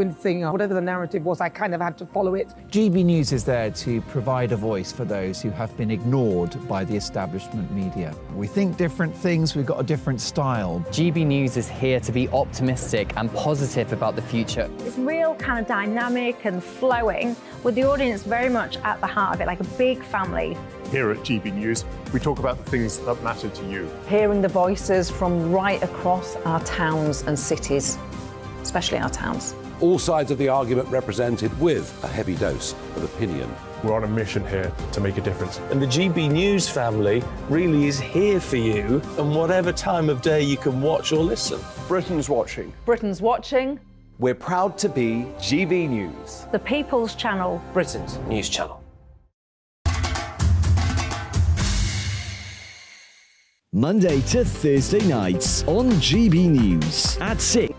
do anything. Whatever the narrative was, I kind of had to follow it. GB News is there to provide a voice for those who have been ignored by the establishment media. We think different things, we've got a different style. GB News is here to be optimistic and positive about the future. It's real kind of dynamic and flowing, with the audience very much at the heart of it, like a big family. Here at GB News, we talk about the things that matter to you. Hearing the voices from right across our towns and cities, especially our towns. All sides of the argument represented with a heavy dose of opinion. We're on a mission here to make a difference. And the GB News family really is here for you, and whatever time of day you can watch or listen. Britain's watching. Britain's watching. We're proud to be GB News. The People's Channel. Britain's news channel. Monday to Thursday nights on GB News at 6.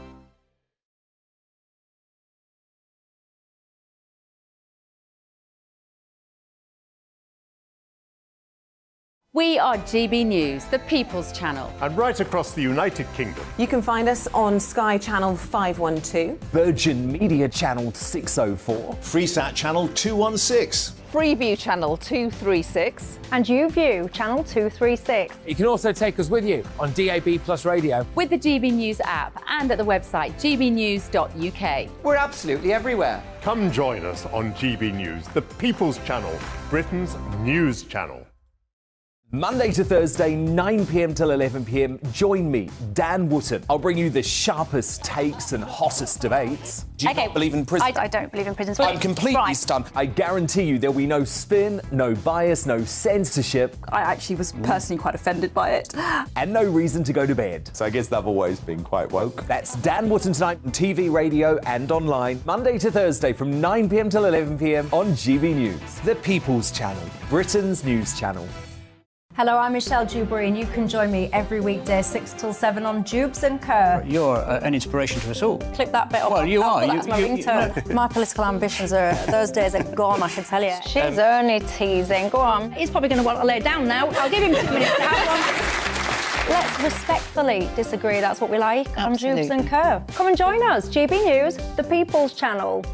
We are GB News, the People's Channel. And right across the United Kingdom. You can find us on Sky Channel 512. Virgin Media Channel 604. Freesat Channel 216. Freeview Channel 236. And YouView Channel 236. You can also take us with you on DAB+ radio. With the GB News app and at the website gbnews.uk. We're absolutely everywhere. Come join us on GB News, the People's Channel, Britain's news channel. Monday to Thursday, 9 p.m. till 11 p.m. Join me, Dan Wootton. I'll bring you the sharpest takes and hottest debates. Do you not believe in prison? I don't believe in prisons. I'm completely stunned. I guarantee you there'll be no spin, no bias, no censorship. I actually was personally quite offended by it. And no reason to go to bed. So I guess they've always been quite woke. That's Dan Wootton tonight on TV, radio and online. Monday to Thursday from 9 p.m. till 11 p.m. on GB News. The People's Channel, Britain's news channel. Hello, I'm Michelle Dewberry, and you can join me every weekday 6 till 7 on Jubes and Kerr. You're an inspiration to us all. Clip that bit up. Well, you are. That's my ringtone. My political ambitions those days are gone, I can tell you. She's only teasing. Go on. He's probably going to want to lay down now. I'll give him 2 minutes to have one. Let's respectfully disagree. That's what we like on Jubes and Kerr. Come and join us. GB News, the People's Channel.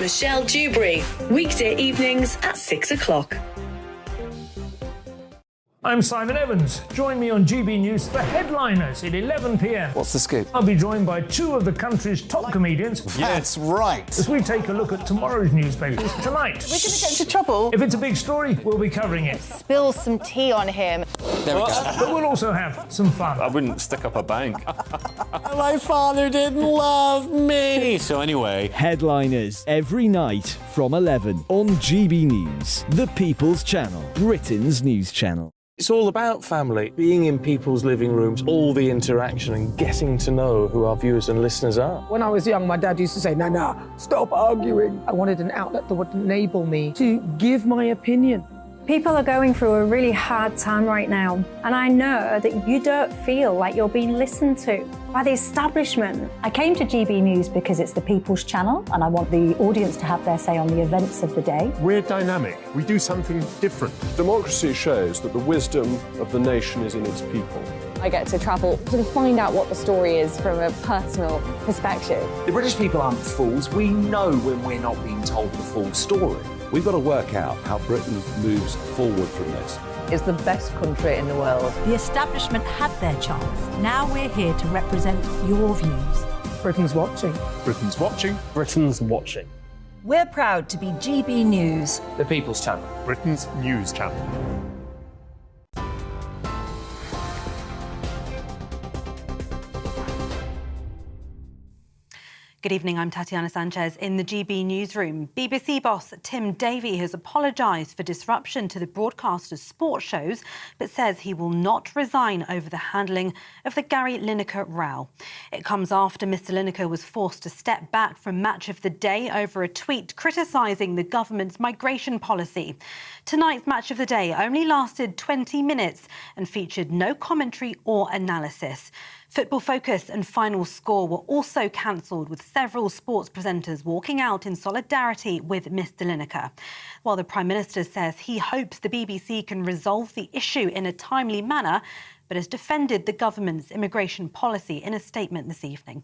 Michelle Dewberry, weekday evenings at 6 o'clock. I'm Simon Evans. Join me on GB News for Headliners at 11 p.m. What's the scoop? I'll be joined by two of the country's top comedians. That's right. As we take a look at tomorrow's newspapers tonight. We're going to get into trouble. If it's a big story, we'll be covering it. Spill some tea on him. There we go. But we'll also have some fun. I wouldn't stick up a bank. My father didn't love me. So anyway. Headliners every night from 11 on GB News, the People's Channel, Britain's news channel. It's all about family, being in people's living rooms, all the interaction and getting to know who our viewers and listeners are. When I was young, my dad used to say, "Nana, stop arguing." I wanted an outlet that would enable me to give my opinion. People are going through a really hard time right now, and I know that you don't feel like you're being listened to by the establishment. I came to GB News because it's the People's Channel, and I want the audience to have their say on the events of the day. We're dynamic. We do something different. Democracy shows that the wisdom of the nation is in its people. I get to travel to find out what the story is from a personal perspective. The British people aren't fools. We know when we're not being told the full story. We've got to work out how Britain moves forward from this. It's the best country in the world. The establishment had their chance. Now we're here to represent your views. Britain's watching. Britain's watching. Britain's watching. We're proud to be GB News, The People's Channel, Britain's news channel. Good evening, I'm Tatiana Sanchez in the GB newsroom. BBC boss Tim Davie has apologised for disruption to the broadcaster's sports shows, but says he will not resign over the handling of the Gary Lineker row. It comes after Mr Lineker was forced to step back from Match of the Day over a tweet criticising the government's migration policy. Tonight's Match of the Day only lasted 20 minutes and featured no commentary or analysis. Football Focus and Final Score were also cancelled, with several sports presenters walking out in solidarity with Mr Lineker. While the Prime Minister says he hopes the BBC can resolve the issue in a timely manner, but has defended the government's immigration policy in a statement this evening.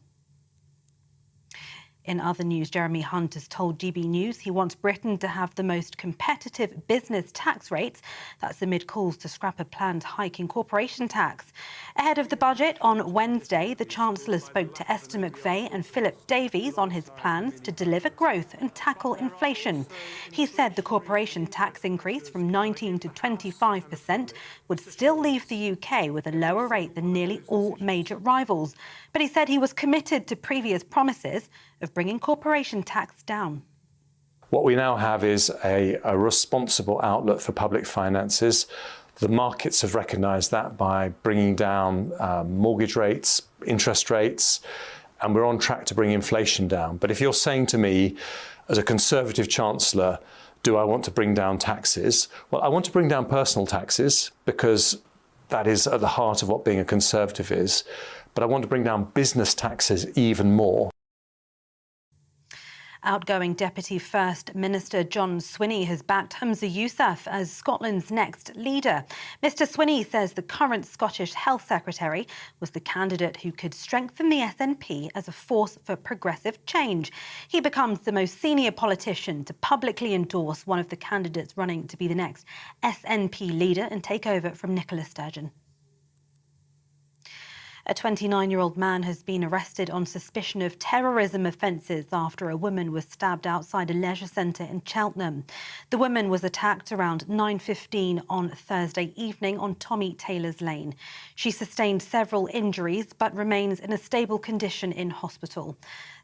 In other news, Jeremy Hunt has told GB News he wants Britain to have the most competitive business tax rates. That's amid calls to scrap a planned hike in corporation tax. Ahead of the budget on Wednesday, the Chancellor spoke to Esther McVey and Philip Davies on his plans to deliver growth and tackle inflation. He said the corporation tax increase from 19 to 25% would still leave the UK with a lower rate than nearly all major rivals. But he said he was committed to previous promises of bringing corporation tax down. What we now have is a responsible outlook for public finances. The markets have recognised that by bringing down mortgage rates, interest rates, and we're on track to bring inflation down. But if you're saying to me, as a Conservative Chancellor, do I want to bring down taxes? Well, I want to bring down personal taxes because that is at the heart of what being a Conservative is. But I want to bring down business taxes even more. Outgoing Deputy First Minister John Swinney has backed Humza Yousaf as Scotland's next leader. Mr Swinney says the current Scottish Health Secretary was the candidate who could strengthen the SNP as a force for progressive change. He becomes the most senior politician to publicly endorse one of the candidates running to be the next SNP leader and take over from Nicola Sturgeon. A 29-year-old man has been arrested on suspicion of terrorism offences after a woman was stabbed outside a leisure centre in Cheltenham. The woman was attacked around 9:15 on Thursday evening on Tommy Taylor's Lane. She sustained several injuries but remains in a stable condition in hospital.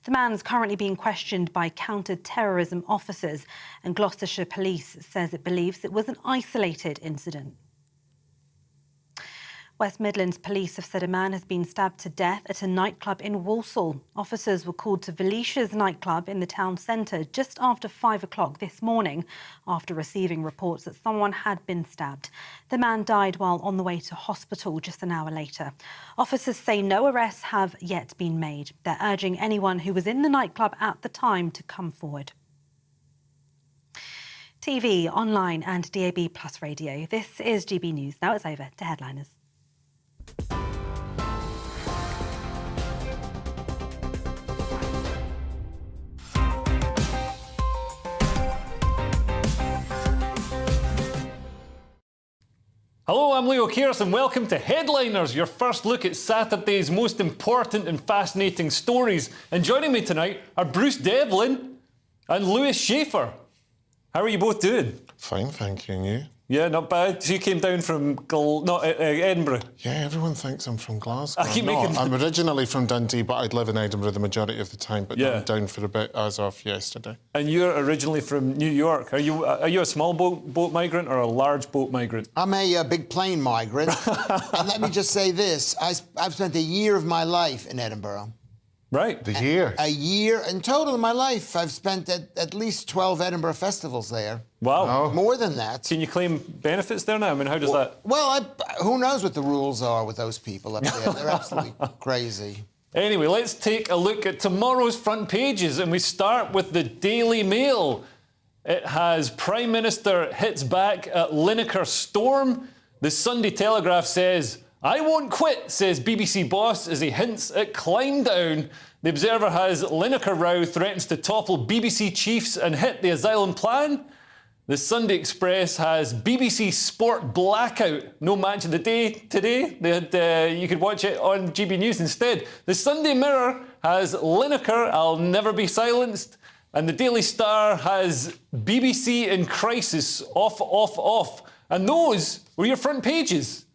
The man's currently being questioned by counter-terrorism officers, and Gloucestershire Police says it believes it was an isolated incident. West Midlands Police have said a man has been stabbed to death at a nightclub in Walsall. Officers were called to Velicia's nightclub in the town centre just after 5 o'clock this morning after receiving reports that someone had been stabbed. The man died while on the way to hospital just an hour later. Officers say no arrests have yet been made. They're urging anyone who was in the nightclub at the time to come forward. TV, online and DAB+ radio. This is GB News. Now it's over to headliners. Hello, I'm Leo Kears and welcome to Headliners, your first look at Saturday's most important and fascinating stories. And joining me tonight are Bruce Devlin and Lewis Schaefer. How are you both doing? Fine, thank you. And you? Yeah, not bad. So you came down from Edinburgh? Yeah, everyone thinks I'm from Glasgow. I'm originally from Dundee, but I'd live in Edinburgh the majority of the time, but I'm down for a bit as of yesterday. And you're originally from New York. Are you a small boat migrant or a large boat migrant? I'm a big plane migrant. And let me just say this. I've spent a year of my life in Edinburgh. Right. The year? A year. In total in my life, I've spent at least 12 Edinburgh festivals there. Wow. More than that. Can you claim benefits there now? I mean, how does that... Well, who knows what the rules are with those people up there. They're absolutely crazy. Anyway, let's take a look at tomorrow's front pages, and we start with the Daily Mail. It has Prime Minister hits back at Lineker storm. The Sunday Telegraph says, I won't quit, says BBC boss as he hints at climb down. The Observer has Lineker row threatens to topple BBC chiefs and hit the asylum plan. The Sunday Express has BBC Sport blackout. No match of the day today. You could watch it on GB News instead. The Sunday Mirror has Lineker, I'll never be silenced. And the Daily Star has BBC in crisis, off, off, off. And those were your front pages.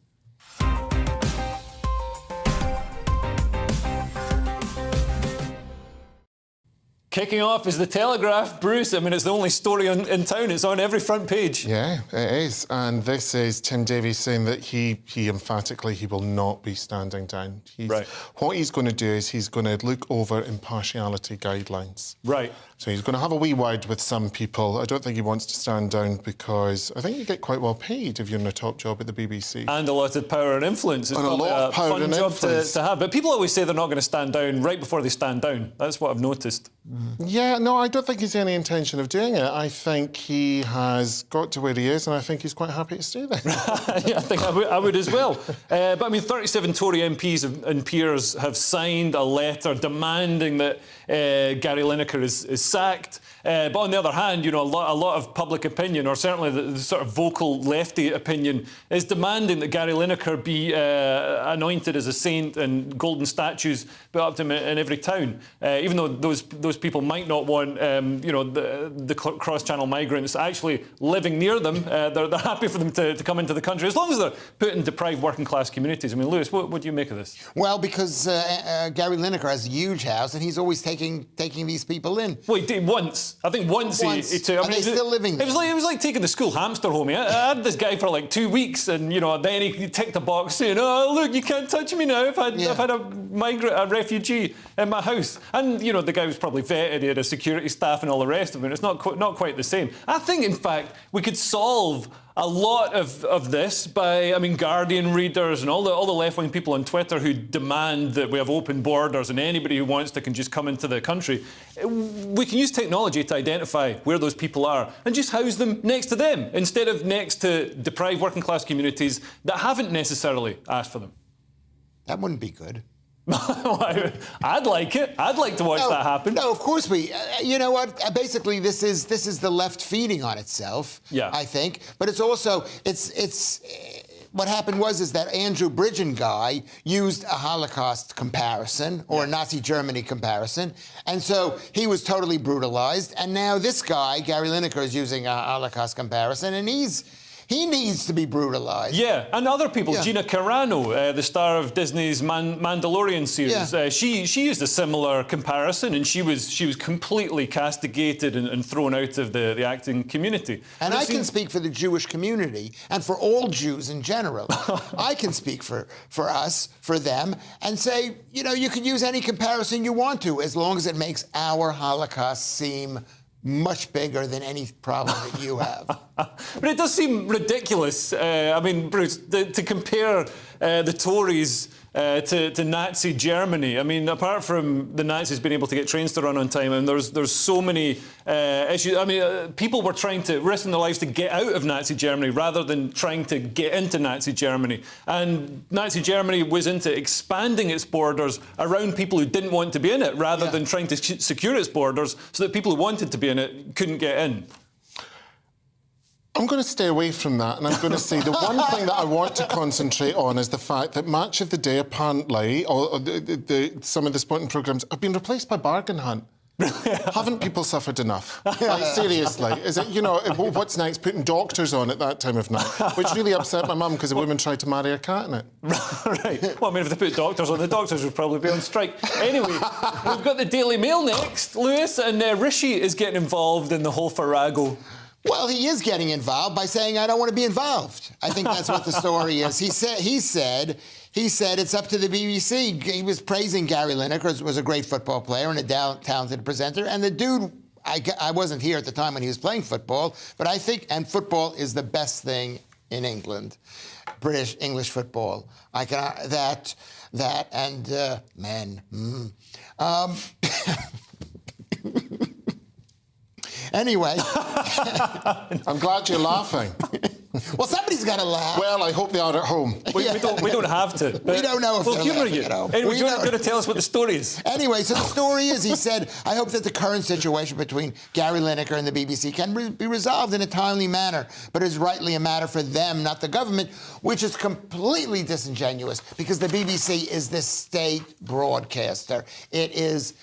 Kicking off is the Telegraph. Bruce, I mean, it's the only story in town. It's on every front page. Yeah, it is. And this is Tim Davies saying that he emphatically, he will not be standing down. Right. What he's going to do is he's going to look over impartiality guidelines. Right. So he's going to have a wee word with some people. I don't think he wants to stand down because I think you get quite well paid if you're in a top job at the BBC. And a lot of power and influence. It's and a lot of power fun and job influence to have. But people always say they're not going to stand down right before they stand down. That's what I've noticed. Yeah, no, I don't think he's any intention of doing it. I think he has got to where he is, and I think he's quite happy to stay there. Yeah, I think I would as well. But I mean, 37 Tory MPs and peers have signed a letter demanding that Gary Lineker is sacked. But on the other hand, you know, a lot of public opinion, or certainly the sort of vocal lefty opinion, is demanding that Gary Lineker be anointed as a saint and golden statues put up to him in every town. Even though those people might not want, you know, the cross-channel migrants actually living near them. They're happy for them to come into the country, as long as they're put in deprived working-class communities. I mean, Lewis, what do you make of this? Well, because Gary Lineker has a huge house, and he's always taking these people in. Well, he did once. I think once he took... Are they still living there? It was like taking the school hamster home. I had this guy for like 2 weeks, and, you know, then he ticked a box saying, oh, look, you can't touch me now. I've had a migrant, a refugee in my house. And, you know, the guy was probably vetted. He had a security staff and all the rest of it. It's not quite the same. I think, in fact, we could solve a lot of this by, I mean, Guardian readers and all the left-wing people on Twitter who demand that we have open borders and anybody who wants to can just come into the country. We can use technology to identify where those people are and just house them next to them instead of next to deprived working-class communities that haven't necessarily asked for them. That wouldn't be good. I'd like it. I'd like to watch that happen. No, of course we. You know what? Basically, this is the left feeding on itself. Yeah. I think, but it's also what happened is that Andrew Bridgen guy used a Holocaust comparison or a Nazi Germany comparison, and so he was totally brutalized. And now this guy, Gary Lineker, is using a Holocaust comparison, and he needs to be brutalized. Yeah, and other people. Yeah. Gina Carano, the star of Disney's Mandalorian series, she used a similar comparison, and she was completely castigated and thrown out of the acting community. And I can speak for the Jewish community and for all Jews in general. I can speak for us, for them, and say, you know, you can use any comparison you want to, as long as it makes our Holocaust seem much bigger than any problem that you have. But it does seem ridiculous, I mean, Bruce, to compare the Tories to Nazi Germany. I mean, apart from the Nazis being able to get trains to run on time, and there's so many issues. I mean, people were risking their lives to get out of Nazi Germany rather than trying to get into Nazi Germany. And Nazi Germany was into expanding its borders around people who didn't want to be in it, rather than trying to secure its borders so that people who wanted to be in it couldn't get in. I'm going to stay away from that, and I'm going to say the one thing that I want to concentrate on is the fact that Match of the Day, apparently, or some of the sporting programmes have been replaced by Bargain Hunt. Haven't people suffered enough? Like, seriously. Is it, you know, what's next? Putting doctors on at that time of night, which really upset my mum because a woman tried to marry a cat in it. Right. Well, I mean, if they put doctors on, the doctors would probably be on strike. Anyway, we've got the Daily Mail next, Lewis, and Rishi is getting involved in the whole farrago. Well, he is getting involved by saying, I don't want to be involved. I think that's what the story is. He said it's up to the BBC. He was praising Gary Lineker, who was a great football player and a talented presenter. And the dude, I wasn't here at the time when he was playing football, but I think, and football is the best thing in England, English football. I can, that and men. Anyway. I'm glad you're laughing. Well, somebody's got to laugh. Well, I hope they are at home. We don't have to. We don't know if they're laughing at home. Anyway, you're going to tell us what the story is. Anyway, so the story is, he said, I hope that the current situation between Gary Lineker and the BBC can be resolved in a timely manner, but is rightly a matter for them, not the government, which is completely disingenuous, because the BBC is the state broadcaster. It is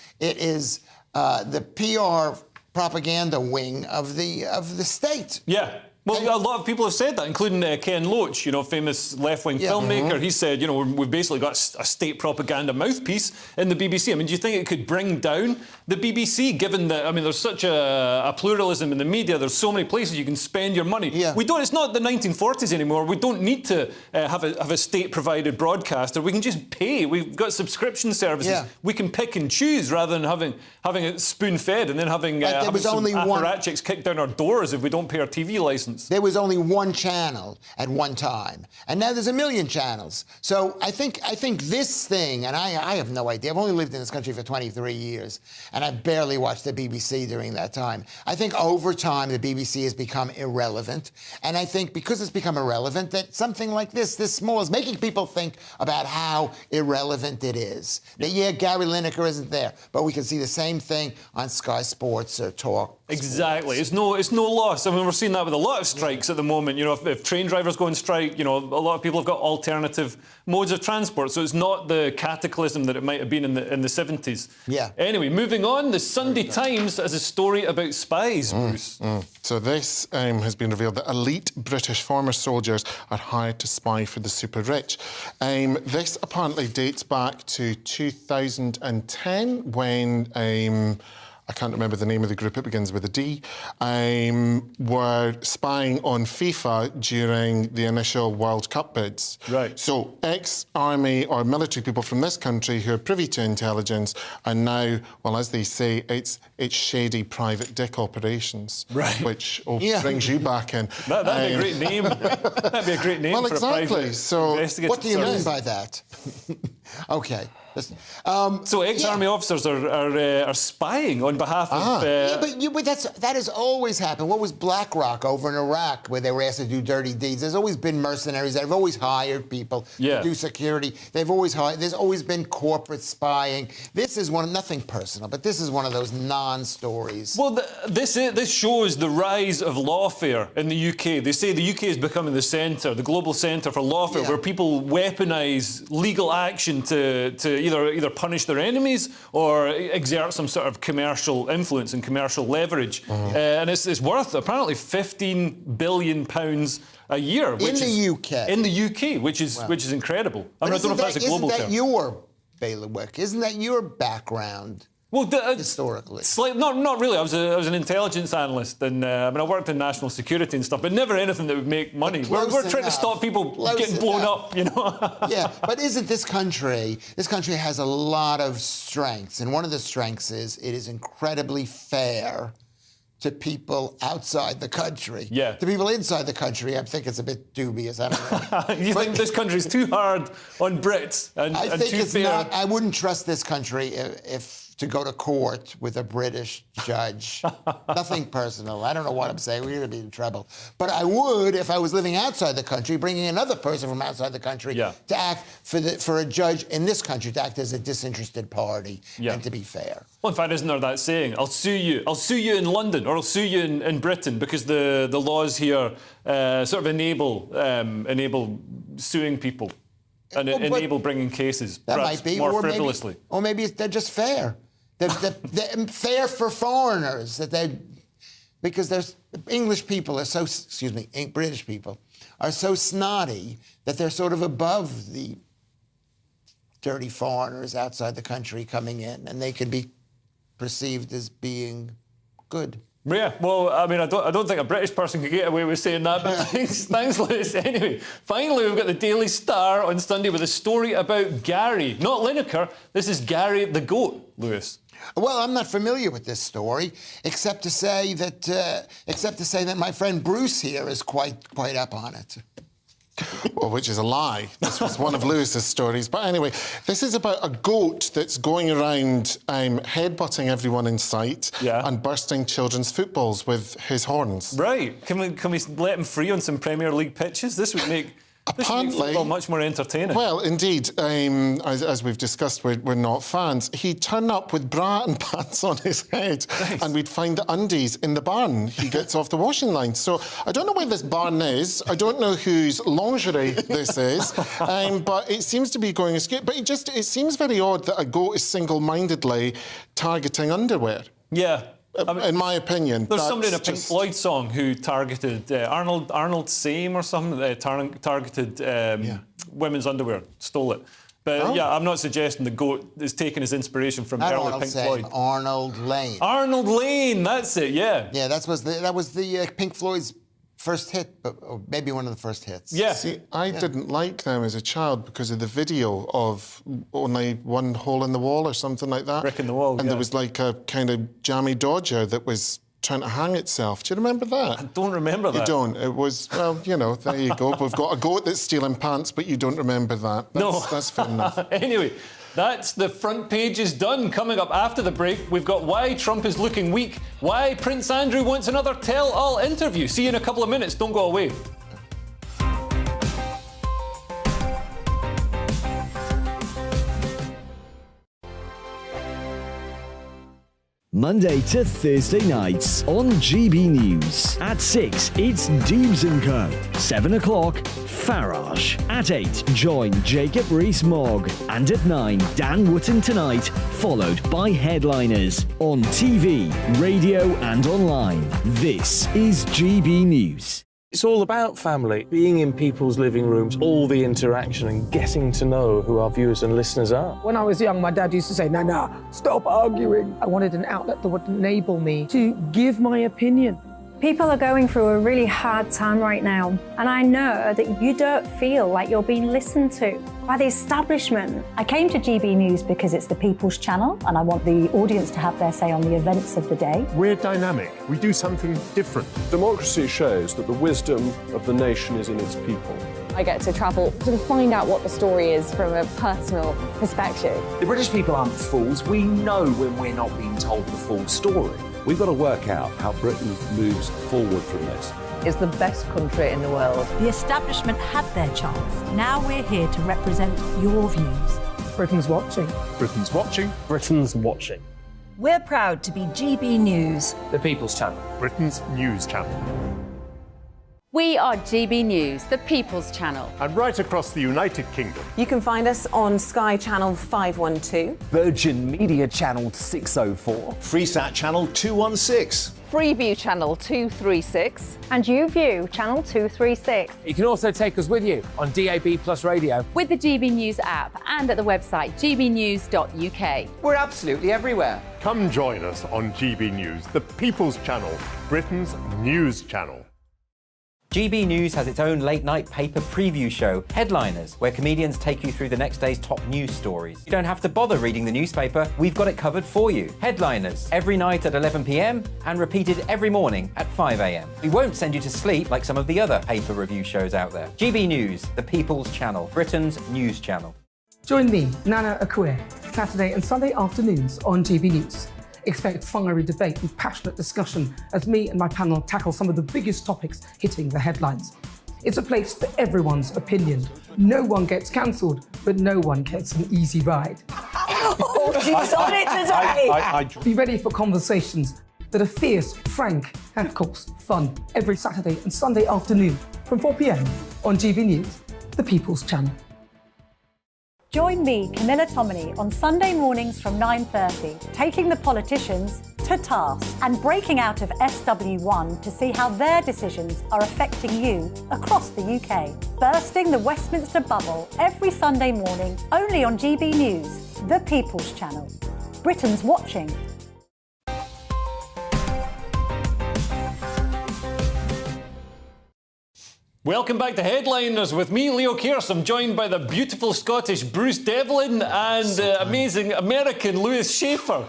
the PR propaganda wing of the state. Yeah. Well, a lot of people have said that, including Ken Loach, you know, famous left-wing filmmaker. He said, you know, we've basically got a state propaganda mouthpiece in the BBC. I mean, do you think it could bring down the BBC, given that, I mean, there's such a pluralism in the media, there's so many places you can spend your money. Yeah. It's not the 1940s anymore. We don't need to have a state-provided broadcaster. We can just pay. We've got subscription services. Yeah. We can pick and choose rather than having it spoon-fed and then having some apparatchiks kicked down our doors if we don't pay our TV licence. adolescents. There was only one channel at one time, and now there's a million channels. So I think this thing, and I have no idea. I've only lived in this country for 23 years, and I barely watched the BBC during that time. I think over time the BBC has become irrelevant, and I think because it's become irrelevant that something like this small, is making people think about how irrelevant it is. That Gary Lineker isn't there, but we can see the same thing on Sky Sports or Talk. Exactly. It's no loss. I mean, we're seeing that with a lot of strikes at the moment. You know, if train drivers go on strike, you know, a lot of people have got alternative modes of transport. So it's not the cataclysm that it might have been in the 70s. Yeah. Anyway, moving on, the Sunday Times has a story about spies, Bruce. So this has been revealed that elite British former soldiers are hired to spy for the super rich. This apparently dates back to 2010 when I can't remember the name of the group, it begins with a D, were spying on FIFA during the initial World Cup bids. Right. So ex-army or military people from this country who are privy to intelligence are now, well, as they say, it's shady private dick operations. Right. Which brings you back in. That'd be a great name. That'd be a great name for a private investigative what do you mean service. by that? Okay. So ex-army officers are spying on behalf of... but that has always happened. What was BlackRock over in Iraq where they were asked to do dirty deeds? There's always been mercenaries. They've always hired people to do security. There's always been corporate spying. This is nothing personal, but this is one of those non-stories. Well, this shows the rise of lawfare in the UK. They say the UK is becoming the global centre for lawfare, where people weaponise legal action to either punish their enemies or exert some sort of commercial influence and commercial leverage. And it's worth apparently £15 billion a year. In the UK? In the UK, which is incredible. I mean, I don't know if that's a global term. Isn't that your bailiwick? Isn't that your background? Well, historically, not really. I was an intelligence analyst, and I worked in national security and stuff, but never anything that would make money. We're trying to stop people getting blown up, you know. Yeah, but isn't this country? This country has a lot of strengths, and one of the strengths is it is incredibly fair to people outside the country. Yeah. To people inside the country, I think it's a bit dubious. I don't know. You think this country's too hard on Brits and too fair? I wouldn't trust this country if to go to court with a British judge. Nothing personal. I don't know what I'm saying. We're going to be in trouble. But I would, if I was living outside the country, bringing another person from outside the country to act for a judge in this country to act as a disinterested party and to be fair. Well, in fact, isn't there that saying? I'll sue you in London, or I'll sue you in Britain, because the laws here sort of enable suing people and enable bringing cases. That might be more frivolously. Or maybe they're just fair. They're fair for foreigners, because there's British people are so snotty that they're sort of above the dirty foreigners outside the country coming in, and they can be perceived as being good. Yeah, well, I mean, I don't think a British person could get away with saying that, but thanks, Lewis. Anyway, finally, we've got the Daily Star on Sunday with a story about Gary, not Lineker. This is Gary the goat, Lewis. Well, I'm not familiar with this story, except to say that my friend Bruce here is quite up on it. Well, which is a lie. This was one of Lewis's stories. But anyway, this is about a goat that's going around headbutting everyone in sight and bursting children's footballs with his horns. Right. Can we let him free on some Premier League pitches? This would make... Apparently, football much more entertaining. Well, indeed, as we've discussed, we're not fans. He'd turn up with bra and pants on his head, and we'd find the undies in the barn. He gets off the washing line. So I don't know where this barn is. I don't know whose lingerie this is, but it seems to be going askew. But it seems very odd that a goat is single-mindedly targeting underwear. Yeah. In my opinion, there's somebody in a Pink Floyd song who targeted Arnold Same or something. Targeted women's underwear, stole it. But I'm not suggesting the goat is taking his inspiration from early Pink Floyd. Arnold Lane. Arnold Lane, that's it. Yeah. Yeah, that was the Pink Floyd's first hit, or maybe one of the first hits. Yeah. See, I didn't like them as a child because of the video of only one hole in the wall or something like that. Brick in the wall, And there was like a kind of jammy Dodger that was trying to hang itself. Do you remember that? I don't remember that. You don't? It was, well, you know, there you go. We've got a goat that's stealing pants, but you don't remember that. That's fair enough. Anyway, that's the front pages done. Coming up after the break, we've got why Trump is looking weak, why Prince Andrew wants another tell-all interview. See you in a couple of minutes. Don't go away. Monday to Thursday nights on GB News. At 6, it's Dewbs & Co. 7 o'clock, Farage. At 8, join Jacob Rees-Mogg. And at 9, Dan Wootton Tonight, followed by Headliners. On TV, radio and online. This is GB News. It's all about family, being in people's living rooms, all the interaction and getting to know who our viewers and listeners are. When I was young, my dad used to say, Nana, stop arguing. I wanted an outlet that would enable me to give my opinion. People are going through a really hard time right now, and I know that you don't feel like you're being listened to by the establishment. I came to GB News because it's the People's Channel, and I want the audience to have their say on the events of the day. We're dynamic. We do something different. Democracy shows that the wisdom of the nation is in its people. I get to travel to find out what the story is from a personal perspective. The British people aren't fools. We know when we're not being told the full story. We've got to work out how Britain moves forward from this. It's the best country in the world. The establishment had their chance. Now we're here to represent your views. Britain's watching. Britain's watching. Britain's watching. We're proud to be GB News. The People's Channel. Britain's news channel. We are GB News, the People's Channel. And right across the United Kingdom. You can find us on Sky Channel 512, Virgin Media Channel 604, Freesat Channel 216. Freeview Channel 236, And YouView, Channel 236. You can also take us with you on DAB+ radio. With the GB News app and at the website gbnews.uk. We're absolutely everywhere. Come join us on GB News, the People's Channel, Britain's news channel. GB News has its own late-night paper preview show, Headliners, where comedians take you through the next day's top news stories. You don't have to bother reading the newspaper, we've got it covered for you. Headliners, every night at 11 p.m. and repeated every morning at 5 a.m. We won't send you to sleep like some of the other paper review shows out there. GB News, the People's Channel, Britain's news channel. Join me, Nana Akue, Saturday and Sunday afternoons on GB News. Expect fiery debate and passionate discussion as me and my panel tackle some of the biggest topics hitting the headlines. It's a place for everyone's opinion. No one gets cancelled, but no one gets an easy ride. Oh, she's on it today! Be ready for conversations that are fierce, frank, and of course, fun. Every Saturday and Sunday afternoon from 4 p.m. on GB News, the People's Channel. Join me, Camilla Tominey, on Sunday mornings from 9:30, taking the politicians to task and breaking out of SW1 to see how their decisions are affecting you across the UK. Bursting the Westminster bubble every Sunday morning, only on GB News, the People's Channel. Britain's watching. Welcome back to Headliners with me, Leo Kearse. I'm joined by the beautiful Scottish Bruce Devlin and amazing American Lewis Schaefer.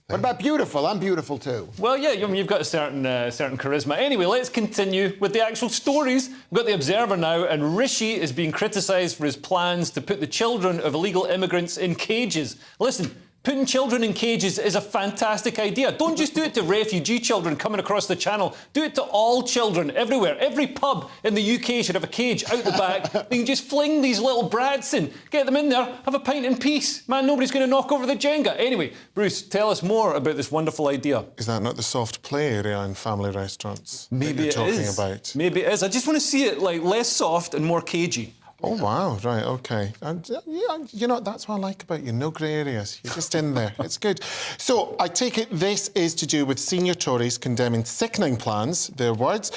What about beautiful? I'm beautiful too. Well, yeah, you've got a certain charisma. Anyway, let's continue with the actual stories. We've got the Observer now, and Rishi is being criticised for his plans to put the children of illegal immigrants in cages. Listen, putting children in cages is a fantastic idea. Don't just do it to refugee children coming across the channel. Do it to all children, everywhere. Every pub in the UK should have a cage out the back. They can just fling these little brats in, get them in there, have a pint in peace. Man, nobody's going to knock over the Jenga. Anyway, Bruce, tell us more about this wonderful idea. Is that not the soft play area in family restaurants? Maybe you're talking is. About? Maybe it is. I just want to see it like less soft and more cagey. Oh, wow, right, OK. And, you know, that's what I like about you, no grey areas. You're just in there. It's good. So, I take it this is to do with senior Tories condemning sickening plans, their words,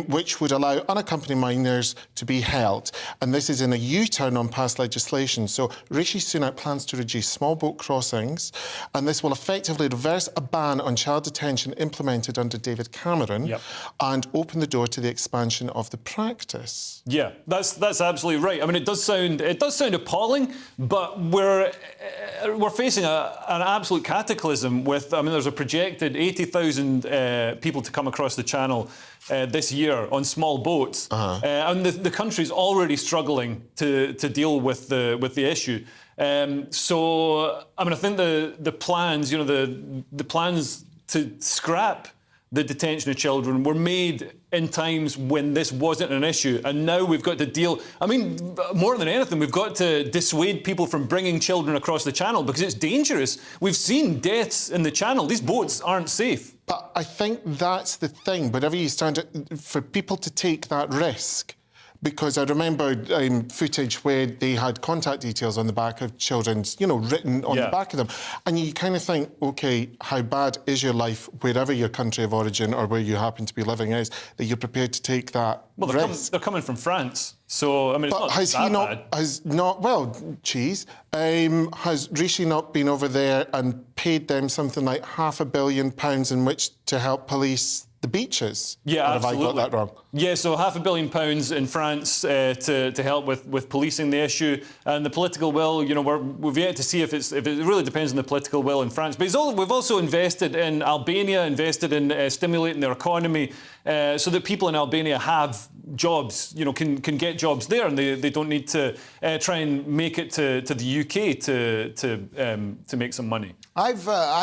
which would allow unaccompanied minors to be held. And this is in a U-turn on past legislation. So, Rishi Sunak plans to reduce small boat crossings, and this will effectively reverse a ban on child detention implemented under David Cameron and open the door to the expansion of the practice. Yeah, that's absolutely absolutely right. I mean, it does sound appalling, but we're facing an absolute cataclysm with. I mean, there's a projected 80,000 people to come across the Channel this year on small boats, and the country's already struggling to deal with the issue. So, I mean, I think the plans, the plans to scrap the detention of children were made in times when this wasn't an issue, and now we've got to deal. I mean, more than anything, we've got to dissuade people from bringing children across the Channel because it's dangerous. We've seen deaths in the Channel. These boats aren't safe. But I think that's the thing. Whenever you stand for people to take that risk, because I remember footage where they had contact details on the back of children's, written on the back of them. And you kind of think, OK, how bad is your life, wherever your country of origin or where you happen to be living is, that you're prepared to take that risk? They're coming from France. So, I mean, it's has Rishi not been over there and paid them something like £500 million in which to help police the beaches? Yeah, or absolutely. Have I got that wrong? Yeah, so £500 million in France to help with policing the issue, and the political will. We've yet to see if it really depends on the political will in France. But we've also invested in Albania, invested in stimulating their economy, so that people in Albania have jobs. Can get jobs there, and they don't need to try and make it to the UK to make some money. I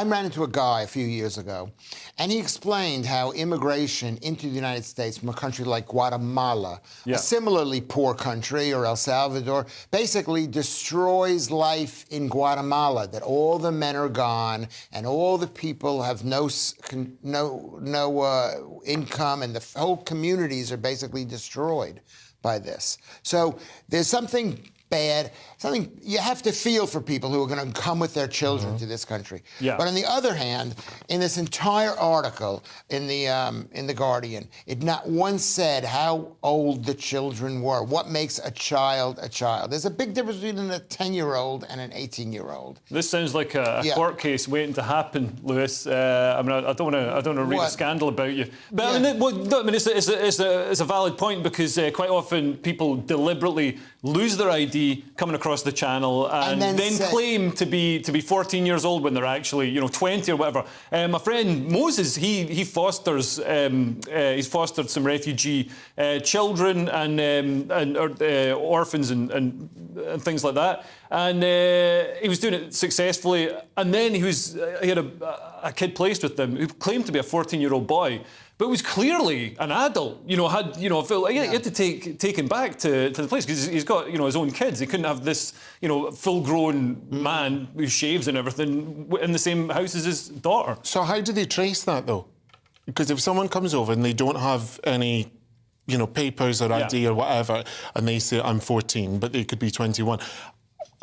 ran into a guy a few years ago, and he explained how immigration into the United States from a country like Guatemala, a similarly poor country, or El Salvador, basically destroys life in Guatemala, that all the men are gone and all the people have no income, and the whole communities are basically destroyed by this. So there's something bad, something you have to feel for people who are going to come with their children to this country. Yeah. But on the other hand, in this entire article in the Guardian, it not once said how old the children were. What makes a child a child? There's a big difference between a 10-year-old and an 18-year-old. This sounds like a court case waiting to happen, Lewis. I mean, I don't want to read a scandal about you, but I mean, it's a valid point, because quite often people deliberately lose their ID coming across the Channel and then claim to be 14 years old when they're actually 20 or whatever. My friend Moses, he fosters he's fostered some refugee children and orphans and things like that, and he was doing it successfully. And then he had a kid placed with them who claimed to be a 14-year-old boy, but was clearly an adult. He had to take him back to the place, because he's got his own kids. He couldn't have this full-grown man who shaves and everything in the same house as his daughter. So how do they trace that though? Because if someone comes over and they don't have any papers or ID or whatever, and they say I'm 14, but they could be 21.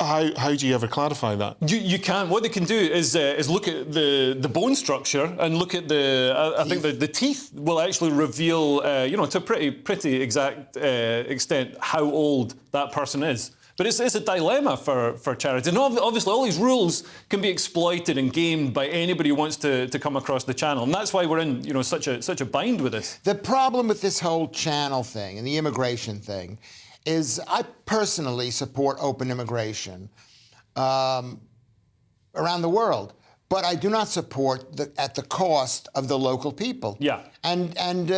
How do you ever clarify that? You can't. What they can do is look at the bone structure and look at I think the teeth will actually reveal, to a pretty exact extent how old that person is. But it's a dilemma for charities. And obviously all these rules can be exploited and gamed by anybody who wants to come across the Channel. And that's why we're in such a bind with this. The problem with this whole Channel thing and the immigration thing is I personally support open immigration around the world, but I do not support at the cost of the local people. Yeah. And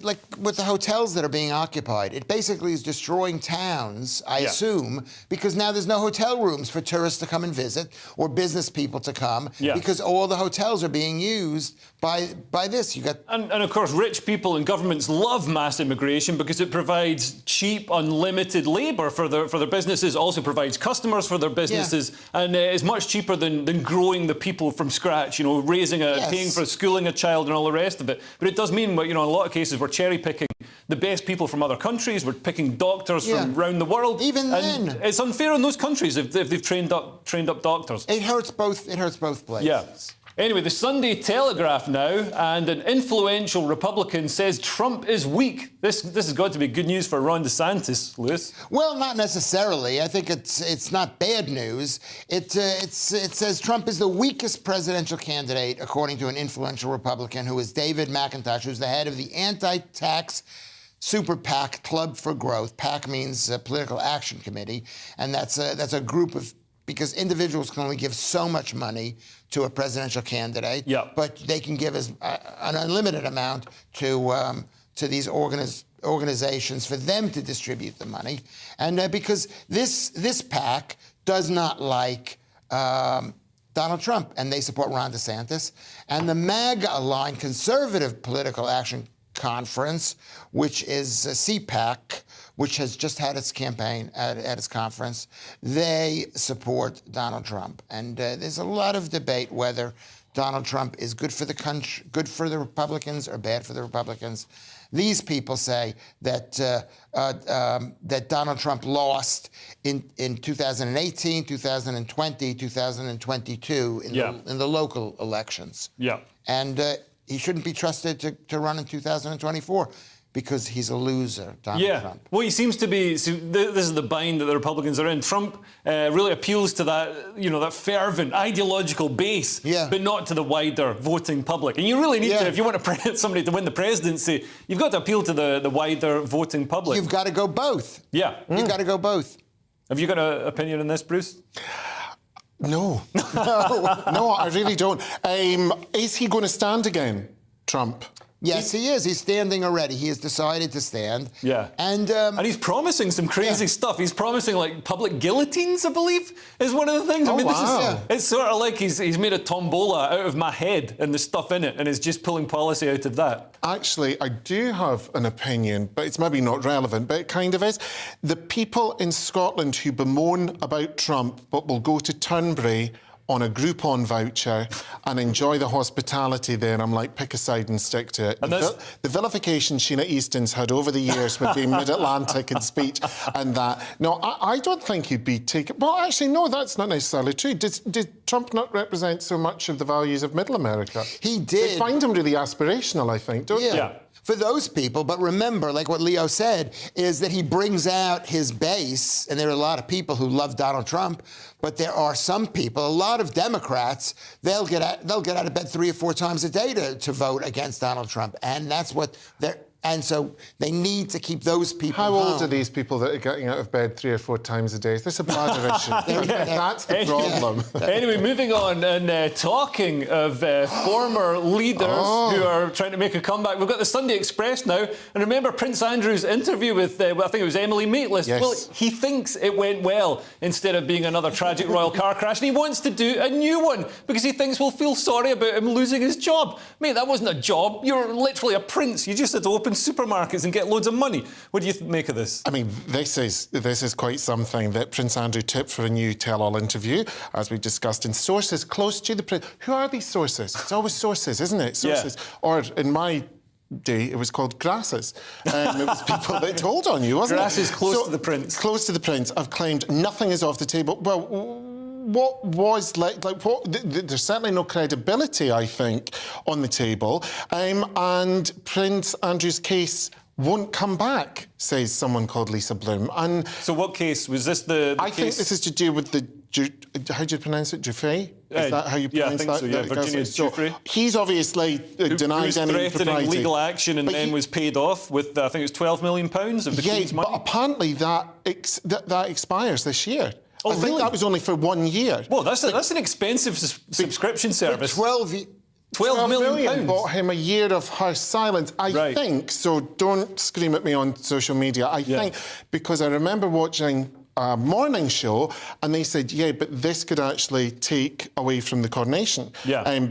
like with the hotels that are being occupied, it basically is destroying towns, I assume, because now there's no hotel rooms for tourists to come and visit or business people to come, because all the hotels are being used by this. And of course, rich people and governments love mass immigration because it provides cheap, unlimited labour for their businesses, also provides customers for their businesses, and is much cheaper than growing the people from scratch, paying for schooling a child and all the rest of it. But it does mean, in a lot of cases, we're cherry-picking the best people from other countries. We're picking doctors from around the world. Even then, it's unfair on those countries if they've trained up doctors. It hurts both places. Yeah. Anyway, the Sunday Telegraph now, and an influential Republican says Trump is weak. This has got to be good news for Ron DeSantis, Lewis. Well, not necessarily. I think it's not bad news. It says Trump is the weakest presidential candidate, according to an influential Republican who is David McIntosh, who's the head of the anti-tax super PAC, Club for Growth. PAC means Political Action Committee, and that's a group of, because individuals can only give so much money to a presidential candidate, but they can give an unlimited amount to these organizations for them to distribute the money. And because this PAC does not like Donald Trump, and they support Ron DeSantis. And the MAGA-aligned Conservative Political Action Conference, which is CPAC, which has just had its campaign at its conference, they support Donald Trump. And there's a lot of debate whether Donald Trump is good for the country, good for the Republicans, or bad for the Republicans. These people say that that Donald Trump lost in 2018, 2020, 2022 in the local elections. And he shouldn't be trusted to run in 2024 because he's a loser, Donald Trump. Well, he seems to be. So this is the bind that the Republicans are in. Trump really appeals to that, that fervent ideological base, but not to the wider voting public. And you really need to, if you want somebody to win the presidency, you've got to appeal to the wider voting public. You've got to go both. You've got to go both. Have you got an opinion on this, Bruce? No, I really don't. Is he going to stand again, Trump? Yes, he is. He's standing already. He has decided to stand. And he's promising some crazy stuff. He's promising, like, public guillotines, I believe, is one of the things. It's sort of like he's made a tombola out of my head and the stuff in it, and is just pulling policy out of that. Actually, I do have an opinion, but it's maybe not relevant, but it kind of is. The people in Scotland who bemoan about Trump but will go to Turnberry on a Groupon voucher and enjoy the hospitality there, I'm like, pick a side and stick to it. The vilification Sheena Easton's had over the years with being mid-Atlantic and speech and that. No, I don't think he'd be taken... Well, actually, no, that's not necessarily true. Did Trump not represent so much of the values of Middle America? He did. They find him really aspirational, I think, don't they? For those people, but remember, like what Leo said, is that he brings out his base, and there are a lot of people who love Donald Trump, but there are some people, a lot of Democrats, they'll get out of bed 3 or 4 times a day to vote against Donald Trump, and that's what they're... And so they need to keep those people How old home. are these people that are getting out of bed 3 or 4 times a day? Is this a bladder issue? That's the problem. Anyway, moving on, and talking of former leaders who are trying to make a comeback, we've got the Sunday Express now. And remember Prince Andrew's interview with, I think it was Emily Maitlis? Yes. Well, he thinks it went well instead of being another tragic royal car crash. And he wants to do a new one because he thinks we'll feel sorry about him losing his job. Mate, that wasn't a job. You're literally a prince. You just had to open supermarkets and get loads of money. What do you make of this? I mean, this is quite something that Prince Andrew tipped for a new tell-all interview, as we discussed, in sources close to the prince. Who are these sources? It's always sources, isn't it? Sources. Or in my day, it was called grasses. It was people that told on you, wasn't grasses it? Close to the prince. Close to the prince. I've claimed nothing is off the table. Well, what was there's certainly no credibility, I think, on the table. And Prince Andrew's case won't come back, says someone called Lisa Bloom. And so what case? Was this I think this is to do with how do you pronounce it? Giuffre? Is that how you pronounce that? Yeah, Virginia Giuffre. He's obviously denied any threatening propriety. legal action and then was paid off with, I think it was £12 million of the Queen's money. But apparently that expires this year. Oh, I think that was only for 1 year. Well, that's an expensive subscription service. 12 million bought him a year of harsh silence. I think, so don't scream at me on social media, I think, because I remember watching a morning show and they said, but this could actually take away from the coronation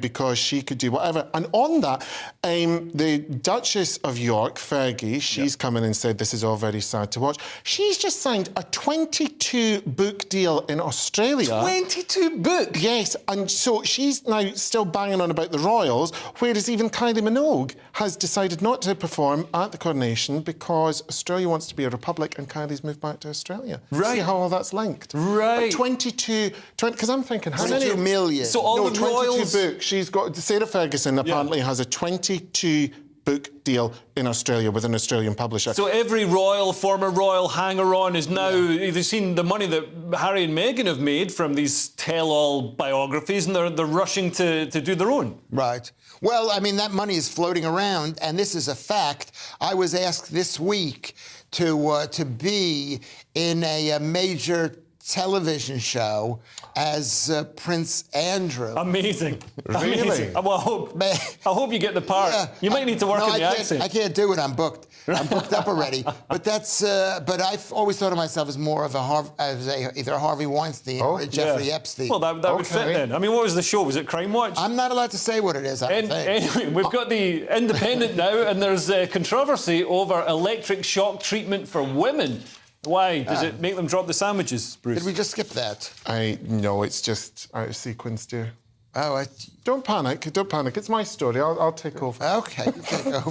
because she could do whatever. And on that, the Duchess of York, Fergie, she's come in and said this is all very sad to watch. She's just signed a 22-book deal in Australia. 22 books? Yes, and so she's now still banging on about the royals, whereas even Kylie Minogue has decided not to perform at the coronation because Australia wants to be a republic and Kylie's moved back to Australia. See how all that's linked. Right. 22, because I'm thinking, how many? 22 million. So all the 22 royals... books. She's got, Sarah Ferguson apparently has a 22 book deal in Australia with an Australian publisher. So every royal, former royal hanger-on is now... They've seen the money that Harry and Meghan have made from these tell-all biographies, and they're rushing to do their own. Right. Well, I mean, that money is floating around, and this is a fact. I was asked this week to be in a major television show as Prince Andrew. Amazing. Really? Amazing. Well, I hope you get the part. Yeah. You might need to work on the accent. I can't do it. I'm booked. I'm booked up already. But that's. But I've always thought of myself as more of either Harvey Weinstein or Jeffrey Epstein. Well, that would fit then. I mean, what was the show? Was it Crime Watch? I'm not allowed to say what it is. Anyway, we've got the Independent now, and there's controversy over electric shock treatment for women. Why? Does it make them drop the sandwiches, Bruce? Did we just skip that? No, it's just out of sequence, dear. Oh, Don't panic. It's my story. I'll take over. Okay, take over.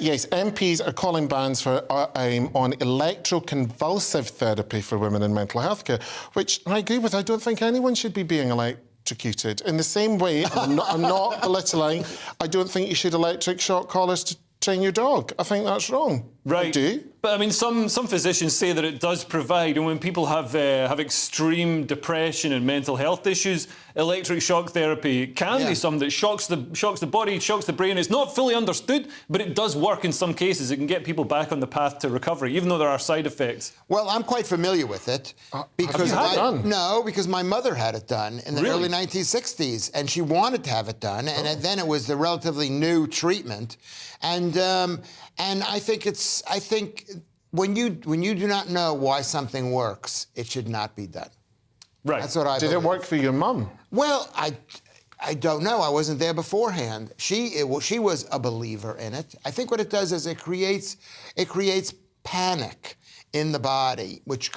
Yes, MPs are calling bans for on electroconvulsive therapy for women in mental health care, which I agree with. I don't think anyone should be being electrocuted. In the same way, I'm not belittling, I don't think you should electric shock collars to train your dog. I think that's wrong. Right. I do. But I mean, some physicians say that it does provide, and when people have extreme depression and mental health issues, electric shock therapy can be something that shocks the body, shocks the brain. It's not fully understood, but it does work in some cases. It can get people back on the path to recovery, even though there are side effects. Well, I'm quite familiar with it because because my mother had it done in the early 1960s, and she wanted to have it done, and then it was the relatively new treatment, and I think when you do not know why something works, it should not be done. Right. That's what I believe. Did it work for your mum? Well, I don't know. I wasn't there beforehand. She was a believer in it. I think what it does is it creates panic in the body, which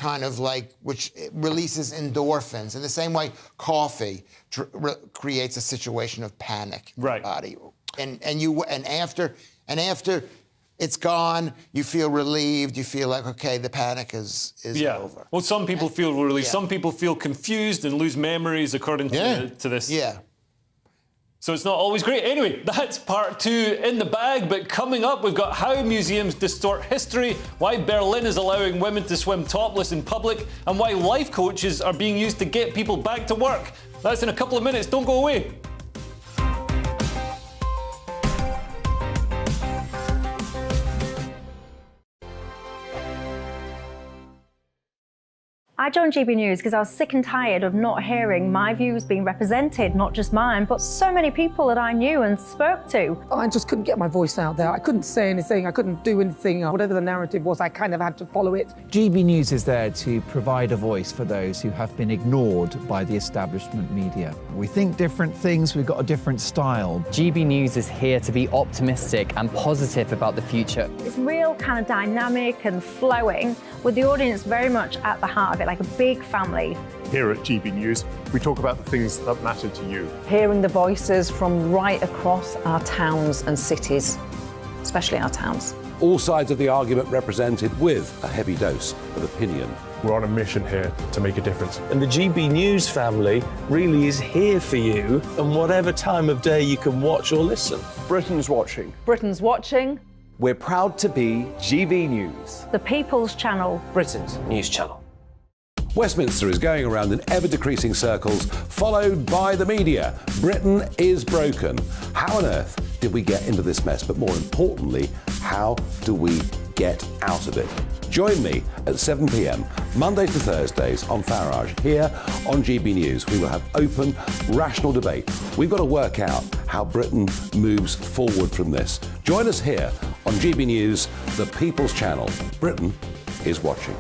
releases endorphins. In the same way, coffee creates a situation of panic in the body. And after it's gone, you feel relieved, you feel like, okay, the panic is over. Well, some people feel relieved. Some people feel confused and lose memories, according to this. Yeah. So it's not always great. Anyway, that's part 2 in the bag. But coming up, we've got how museums distort history, why Berlin is allowing women to swim topless in public, and why life coaches are being used to get people back to work. That's in a couple of minutes. Don't go away. I joined GB News because I was sick and tired of not hearing my views being represented, not just mine, but so many people that I knew and spoke to. I just couldn't get my voice out there. I couldn't say anything. I couldn't do anything. Whatever the narrative was, I kind of had to follow it. GB News is there to provide a voice for those who have been ignored by the establishment media. We think different things, we've got a different style. GB News is here to be optimistic and positive about the future. It's real kind of dynamic and flowing, with the audience very much at the heart of it, like a big family. Here at GB News, we talk about the things that matter to you. Hearing the voices from right across our towns and cities, especially our towns. All sides of the argument represented with a heavy dose of opinion. We're on a mission here to make a difference. And the GB News family really is here for you, and whatever time of day you can watch or listen. Britain's watching. Britain's watching. We're proud to be GB News. The People's Channel. Britain's news channel. Westminster is going around in ever-decreasing circles, followed by the media. Britain is broken. How on earth did we get into this mess? But more importantly, how do we get out of it? Join me at 7 p.m, Mondays to Thursdays on Farage. Here on GB News, we will have open, rational debate. We've got to work out how Britain moves forward from this. Join us here on GB News, the People's Channel. Britain is watching.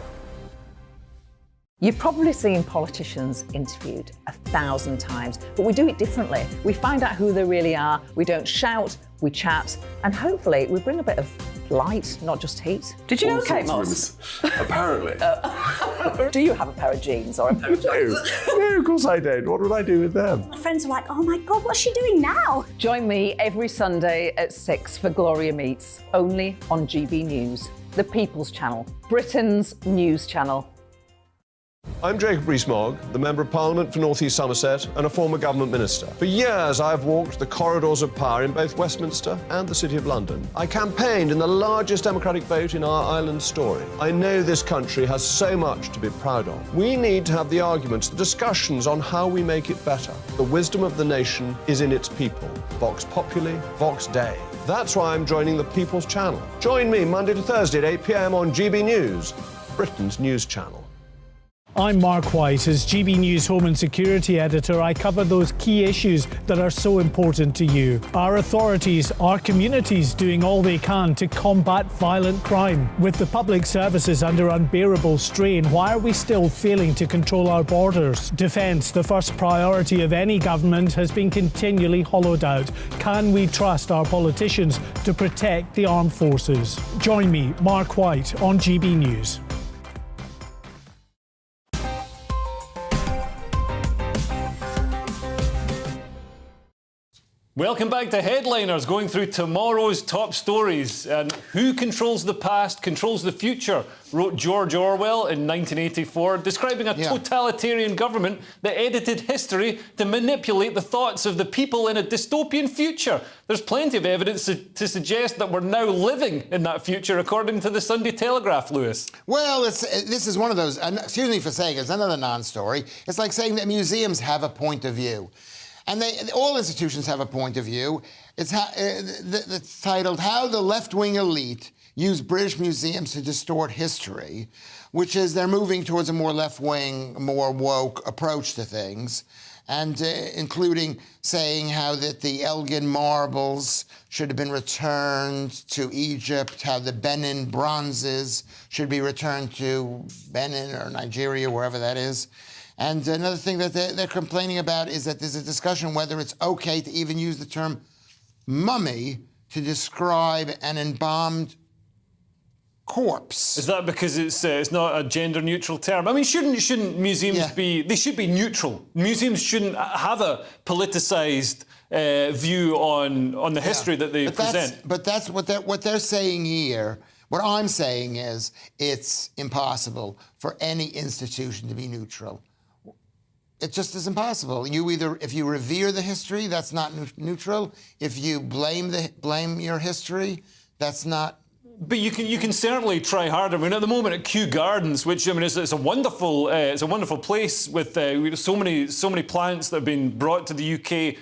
You've probably seen politicians interviewed 1,000 times, but we do it differently. We find out who they really are, we don't shout, we chat, and hopefully we bring a bit of light, not just heat. Did you know Kate Moss? Apparently. Do you have a pair of jeans or a pair of jeans? No, of course I don't. What would I do with them? My friends are like, oh my God, what's she doing now? Join me every Sunday at 6 for Gloria Meets, only on GB News, the People's Channel, Britain's news channel. I'm Jacob Rees-Mogg, the Member of Parliament for North East Somerset and a former government minister. For years, I've walked the corridors of power in both Westminster and the City of London. I campaigned in the largest democratic vote in our island's story. I know this country has so much to be proud of. We need to have the arguments, the discussions on how we make it better. The wisdom of the nation is in its people. Vox Populi, Vox Dei. That's why I'm joining the People's Channel. Join me Monday to Thursday at 8 p.m. on GB News, Britain's news channel. I'm Mark White. As GB News Home and Security Editor, I cover those key issues that are so important to you. Our authorities, our communities doing all they can to combat violent crime. With the public services under unbearable strain, why are we still failing to control our borders? Defence, the first priority of any government, has been continually hollowed out. Can we trust our politicians to protect the armed forces? Join me, Mark White, on GB News. Welcome back to Headliners, going through tomorrow's top stories. And who controls the past, controls the future, wrote George Orwell in 1984, describing a totalitarian government that edited history to manipulate the thoughts of the people in a dystopian future. There's plenty of evidence to suggest that we're now living in that future, according to the Sunday Telegraph, Lewis. Well, this is one of those, excuse me for saying it's another non-story. It's like saying that museums have a point of view. And all institutions have a point of view. It's titled, How the Left-Wing Elite Use British Museums to Distort History, which is they're moving towards a more left-wing, more woke approach to things, and including saying how that the Elgin marbles should have been returned to Egypt, how the Benin bronzes should be returned to Benin or Nigeria, wherever that is. And another thing that they're complaining about is that there's a discussion whether it's okay to even use the term mummy to describe an embalmed corpse. Is that because it's not a gender-neutral term? I mean, shouldn't museums be... They should be neutral. Museums shouldn't have a politicised view on the history that they present. But that's what they're saying here. What I'm saying is it's impossible for any institution to be neutral. It just is impossible. If you revere the history, that's not neutral. If you blame your history, that's not. But you can certainly try harder. I mean, at the moment at Kew Gardens, which I mean it's a wonderful place with so many plants that have been brought to the UK.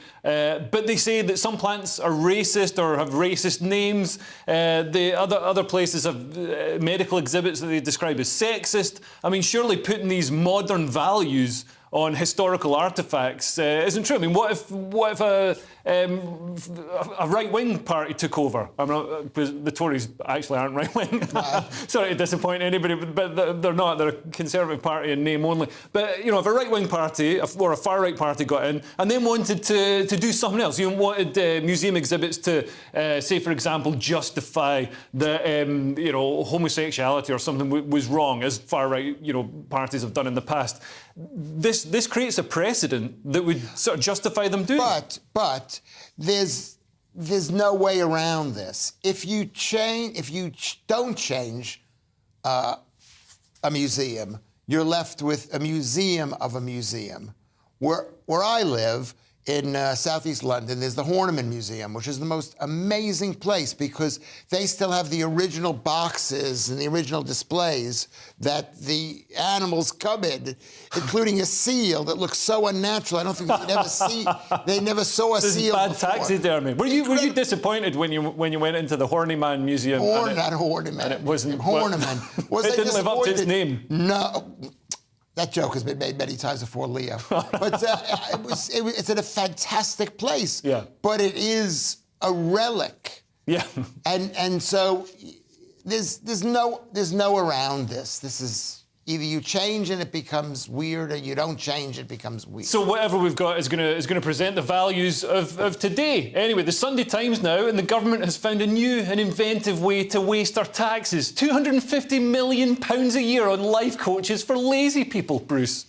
But they say that some plants are racist or have racist names. The other places have medical exhibits that they describe as sexist. I mean, surely putting these modern values on historical artefacts isn't true. I mean, what if a right-wing party took over? I mean, the Tories actually aren't right-wing. Sorry to disappoint anybody, but they're not. They're a Conservative party in name only. But, if a right-wing party or a far-right party got in and then wanted to do something else, wanted museum exhibits to, say, for example, justify that, homosexuality or something was wrong, as far-right, parties have done in the past. This creates a precedent that would sort of justify them doing it. But there's no way around this. If you don't change a museum, you're left with a museum of a museum. Where I live in southeast London, there's the Horniman Museum, which is the most amazing place because they still have the original boxes and the original displays that the animals come in, including a seal that looks so unnatural. I don't think they never saw a seal before. Bad taxidermy. Were you disappointed when you went into the Horniman Museum? Not Horniman. And it wasn't Horniman. It didn't live up to its name. No. That joke has been made many times before, Leo. But it's in a fantastic place. Yeah. But it is a relic. Yeah. And so there's no around this. This is either you change and it becomes weird, or you don't change, it becomes weird. So whatever we've got is going to present the values of today. Anyway, the Sunday Times now, and the government has found a new and inventive way to waste our taxes. £250 million a year on life coaches for lazy people, Bruce.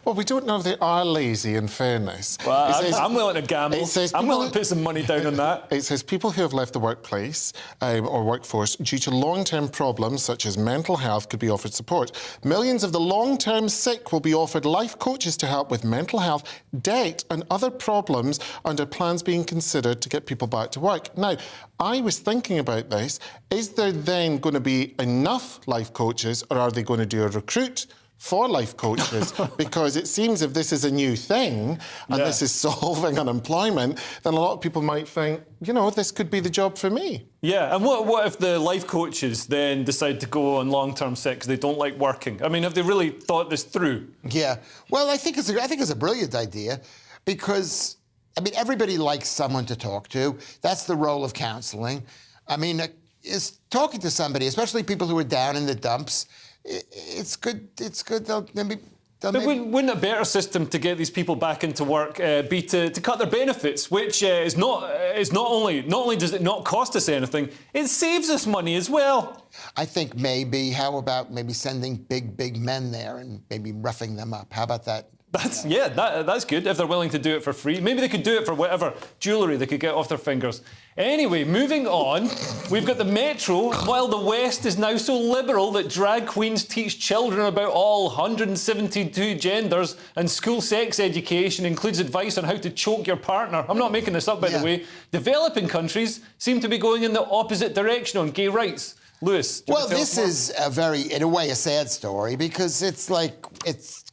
Well, we don't know if they are lazy, in fairness. Well, I'm willing to gamble. I'm willing to put some money down on that. It says people who have left the workplace or workforce due to long-term problems such as mental health could be offered support. Millions of the long-term sick will be offered life coaches to help with mental health, debt and other problems under plans being considered to get people back to work. Now, I was thinking about this. Is there then going to be enough life coaches, or are they going to do a recruit for life coaches? Because it seems if this is a new thing and this is solving unemployment, then a lot of people might think, you know, this could be the job for me. Yeah, and what if the life coaches then decide to go on long-term sick because they don't like working? I mean, have they really thought this through? Yeah. Well, I think it's a brilliant idea because, I mean, everybody likes someone to talk to. That's the role of counselling. I mean, is talking to somebody, especially people who are down in the dumps. It's good. It's good. Wouldn't a better system to get these people back into work be to cut their benefits, which is not only does it not cost us anything, it saves us money as well. I think maybe. How about maybe sending big men there and maybe roughing them up? How about that? That's good if they're willing to do it for free. Maybe they could do it for whatever jewellery they could get off their fingers. Anyway, moving on, we've got the Metro. While the West is now so liberal that drag queens teach children about all 172 genders and school sex education includes advice on how to choke your partner. I'm not making this up, by the way. Developing countries seem to be going in the opposite direction on gay rights. Lewis, well, this is in a way, a sad story because it's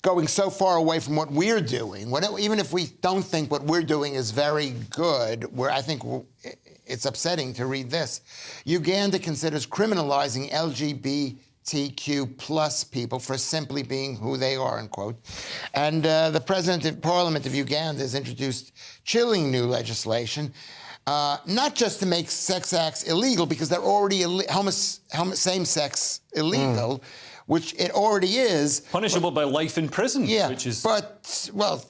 going so far away from what we're doing. Even if we don't think what we're doing is very good, I think it's upsetting to read this. Uganda considers criminalizing LGBTQ plus people for simply being who they are, unquote. And the President of Parliament of Uganda has introduced chilling new legislation. Not just to make sex acts illegal, because they're already same-sex illegal, which it already is. Punishable by life in prison. Yeah, which is... but, well,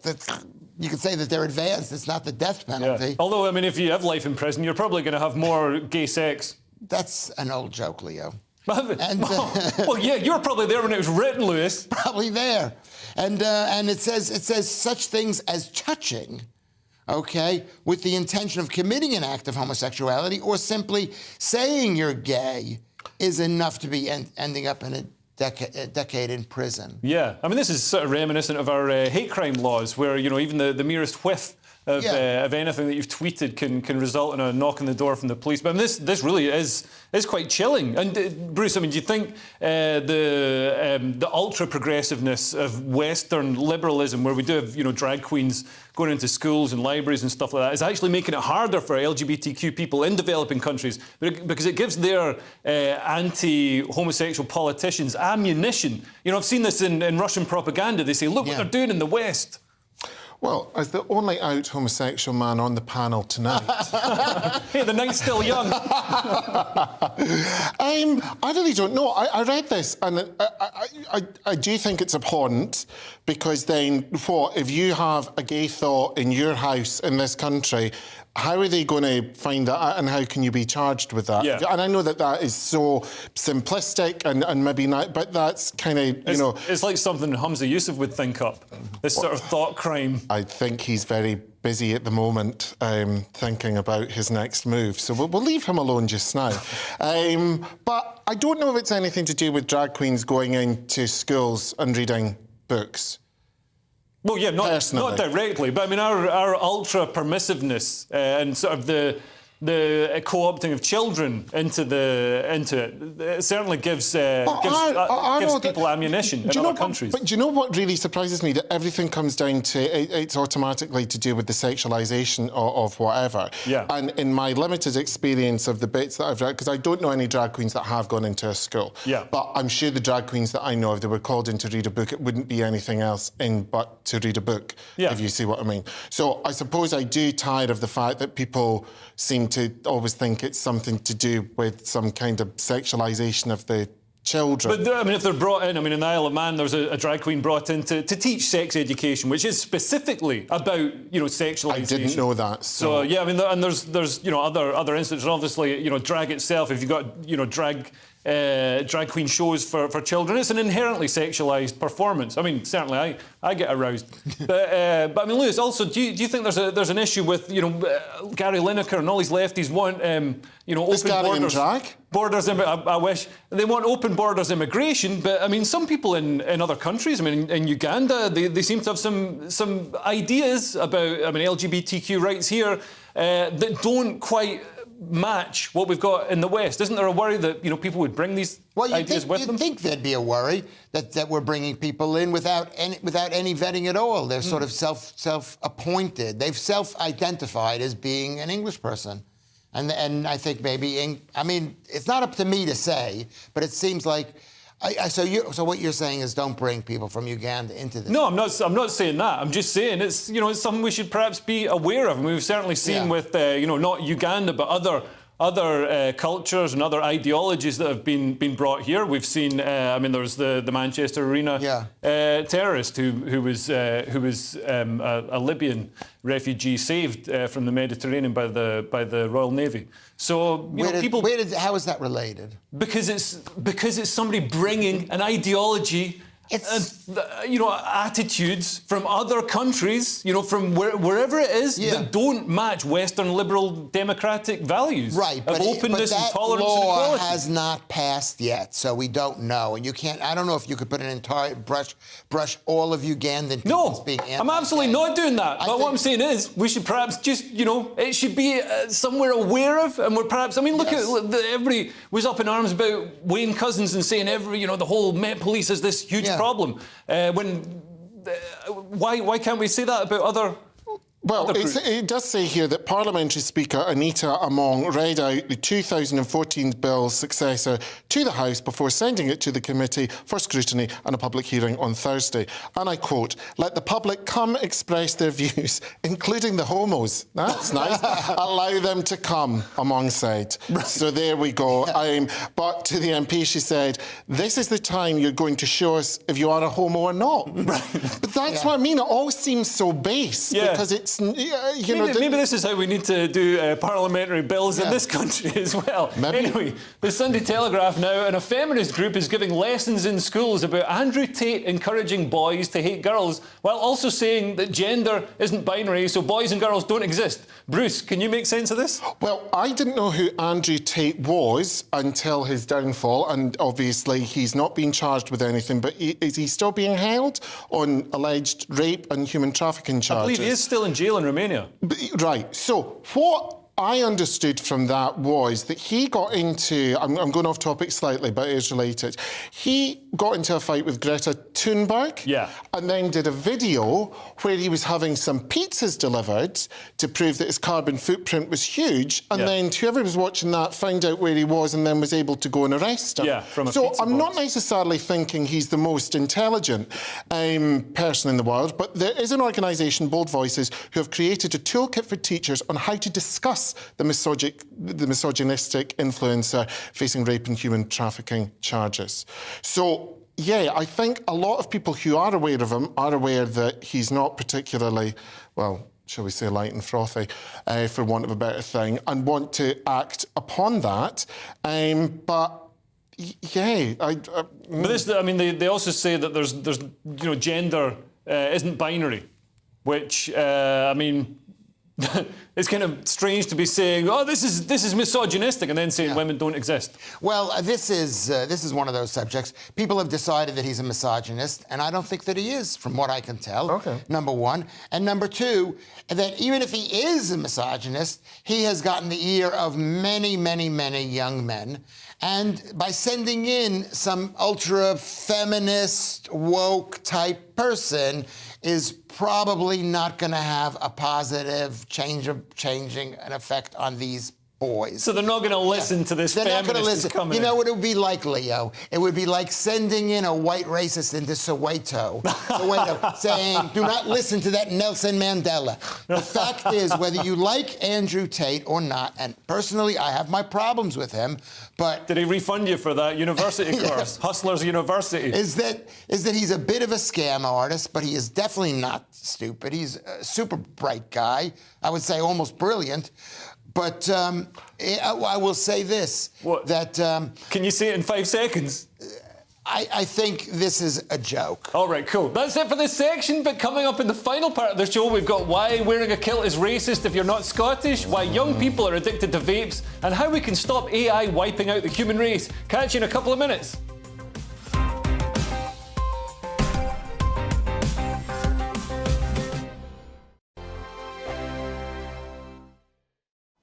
you could say that they're advanced. It's not the death penalty. Yeah. Although, I mean, if you have life in prison, you're probably going to have more gay sex. That's an old joke, Leo. And, well, yeah, you were probably there when it was written, Lewis. Probably there. And it says such things as touching, okay, with the intention of committing an act of homosexuality or simply saying you're gay is enough to be ending up in a decade in prison. Yeah, I mean, this is sort of reminiscent of our hate crime laws where, you know, even the merest whiff of anything that you've tweeted can result in a knock on the door from the police. But I mean, this really is quite chilling. And Bruce, I mean, do you think the ultra progressiveness of Western liberalism, where we do have, you know, drag queens going into schools and libraries and stuff like that, is actually making it harder for LGBTQ people in developing countries because it gives their anti-homosexual politicians ammunition? You know, I've seen this in Russian propaganda. They say, look what they're doing in the West. Well, as the only out homosexual man on the panel tonight... Hey, the night's still young. I really don't know. I read this and I do think it's abhorrent because then what, if you have a gay thought in your house in this country, how are they going to find that out and how can you be charged with that? Yeah. And I know that is so simplistic and maybe not, but that's kind of, you know... It's like something Hamza Yusuf would think up, this sort of thought crime. I think he's very busy at the moment thinking about his next move, so we'll leave him alone just now. But I don't know if it's anything to do with drag queens going into schools and reading books. Well, yeah, not directly, but I mean our ultra permissive-ness and sort of the co-opting of children into it certainly gives people ammunition in other countries. But do you know what really surprises me? That everything comes down to it's automatically to do with the sexualisation of whatever. Yeah. And in my limited experience of the bits that I've read, because I don't know any drag queens that have gone into a school. Yeah. But I'm sure the drag queens that I know, if they were called in to read a book, it wouldn't be anything else but to read a book. Yeah. If you see what I mean. So I suppose I do tire of the fact that people seem to always think it's something to do with some kind of sexualisation of the children. But I mean, if they're brought in, I mean, in the Isle of Man, there's a drag queen brought in to teach sex education, which is specifically about, you know, sexualisation. I didn't know that. So yeah, I mean, and there's you know other instances. Obviously, you know, drag itself. If you've got, you know, drag drag queen shows for children. It's an inherently sexualised performance. I mean, certainly I get aroused. But I mean, Lewis, also, do you think there's an issue with, Gary Lineker and all these lefties want, open borders? Borders, I wish. They want open borders immigration, but I mean, some people in other countries, I mean, in Uganda, they seem to have some ideas about, LGBTQ rights here that don't quite match what we've got in the West. Isn't there a worry that people would bring these ideas with them? You'd think there'd be a worry that we're bringing people in without any vetting at all. They're sort of self-appointed. They've self-identified as being an English person. And I think maybe, it's not up to me to say, but it seems like, so what you're saying is don't bring people from Uganda into this. No, I'm not saying that. I'm just saying it's something we should perhaps be aware of. And we've certainly seen with not Uganda but other cultures and other ideologies that have been brought here. We've seen, there was the Manchester Arena terrorist who was a Libyan refugee saved from the Mediterranean by the Royal Navy. So how is that related? Because it's somebody bringing an ideology. Attitudes from other countries, from wherever it is, that don't match Western liberal democratic values of openness and tolerance and equality. That law has not passed yet, so we don't know. And you can't. I don't know if you could put an entire brush all of Ugandan people as being anti-gay. I'm absolutely not doing that. But what I'm saying is, we should perhaps just, it should be somewhere aware of, and we're perhaps. I mean, look at everybody was up in arms about Wayne Couzens and saying the whole Met Police is this huge problem. Why can't we say that about other? Well, it does say here that Parliamentary Speaker Anita Among read out the 2014 bill's successor to the House before sending it to the committee for scrutiny and a public hearing on Thursday. And I quote, "Let the public come express their views, including the homos." That's nice. "Allow them to come," Among said. So there we go. But to the MP, she said, "This is the time you're going to show us if you are a homo or not." But that's what I mean. It all seems so base because it's maybe this is how we need to do parliamentary bills in this country as well. Anyway, the Sunday Telegraph now, and a feminist group is giving lessons in schools about Andrew Tate encouraging boys to hate girls while also saying that gender isn't binary, so boys and girls don't exist. Bruce, can you make sense of this? Well, I didn't know who Andrew Tate was until his downfall, and obviously he's not being charged with anything, but is he still being held on alleged rape and human trafficking charges? I believe he is still in jail in Romania. Right. So what I understood from that was that he got into, I'm going off topic slightly, but it is related. He got into a fight with Greta Thunberg and then did a video where he was having some pizzas delivered to prove that his carbon footprint was huge, and then whoever was watching that found out where he was and then was able to go and arrest him. So I'm not necessarily thinking he's the most intelligent person in the world, but there is an organisation, Bold Voices, who have created a toolkit for teachers on how to discuss the misogynistic influencer facing rape and human trafficking charges. So, yeah, I think a lot of people who are aware of him are aware that he's not particularly, well, shall we say, light and frothy, for want of a better thing, and want to act upon that. But yeah, but this, they also say that there's gender isn't binary, which it's kind of strange to be saying, "Oh, this is misogynistic," and then saying women don't exist. Well, this is one of those subjects. People have decided that he's a misogynist, and I don't think that he is, from what I can tell. Number one, and number two, that even if he is a misogynist, he has gotten the ear of many, many, many young men. And by sending in some ultra-feminist, woke-type person is probably not going to have a positive changing an effect on these boys. So they're not going to listen to this feminist. They're not going to listen. You know what it would be like, Leo? It would be like sending in a white racist into Soweto saying, "Do not listen to that Nelson Mandela." The fact is, whether you like Andrew Tate or not, and personally I have my problems with him, but... Did he refund you for that university course? Hustlers University. Is that he's a bit of a scam artist, but he is definitely not stupid. He's a super bright guy. I would say almost brilliant. But I will say this. What? That Can you say it in 5 seconds? I think this is a joke. All right, cool. That's it for this section, but coming up in the final part of the show, we've got why wearing a kilt is racist if you're not Scottish, why young people are addicted to vapes, and how we can stop AI wiping out the human race. Catch you in a couple of minutes.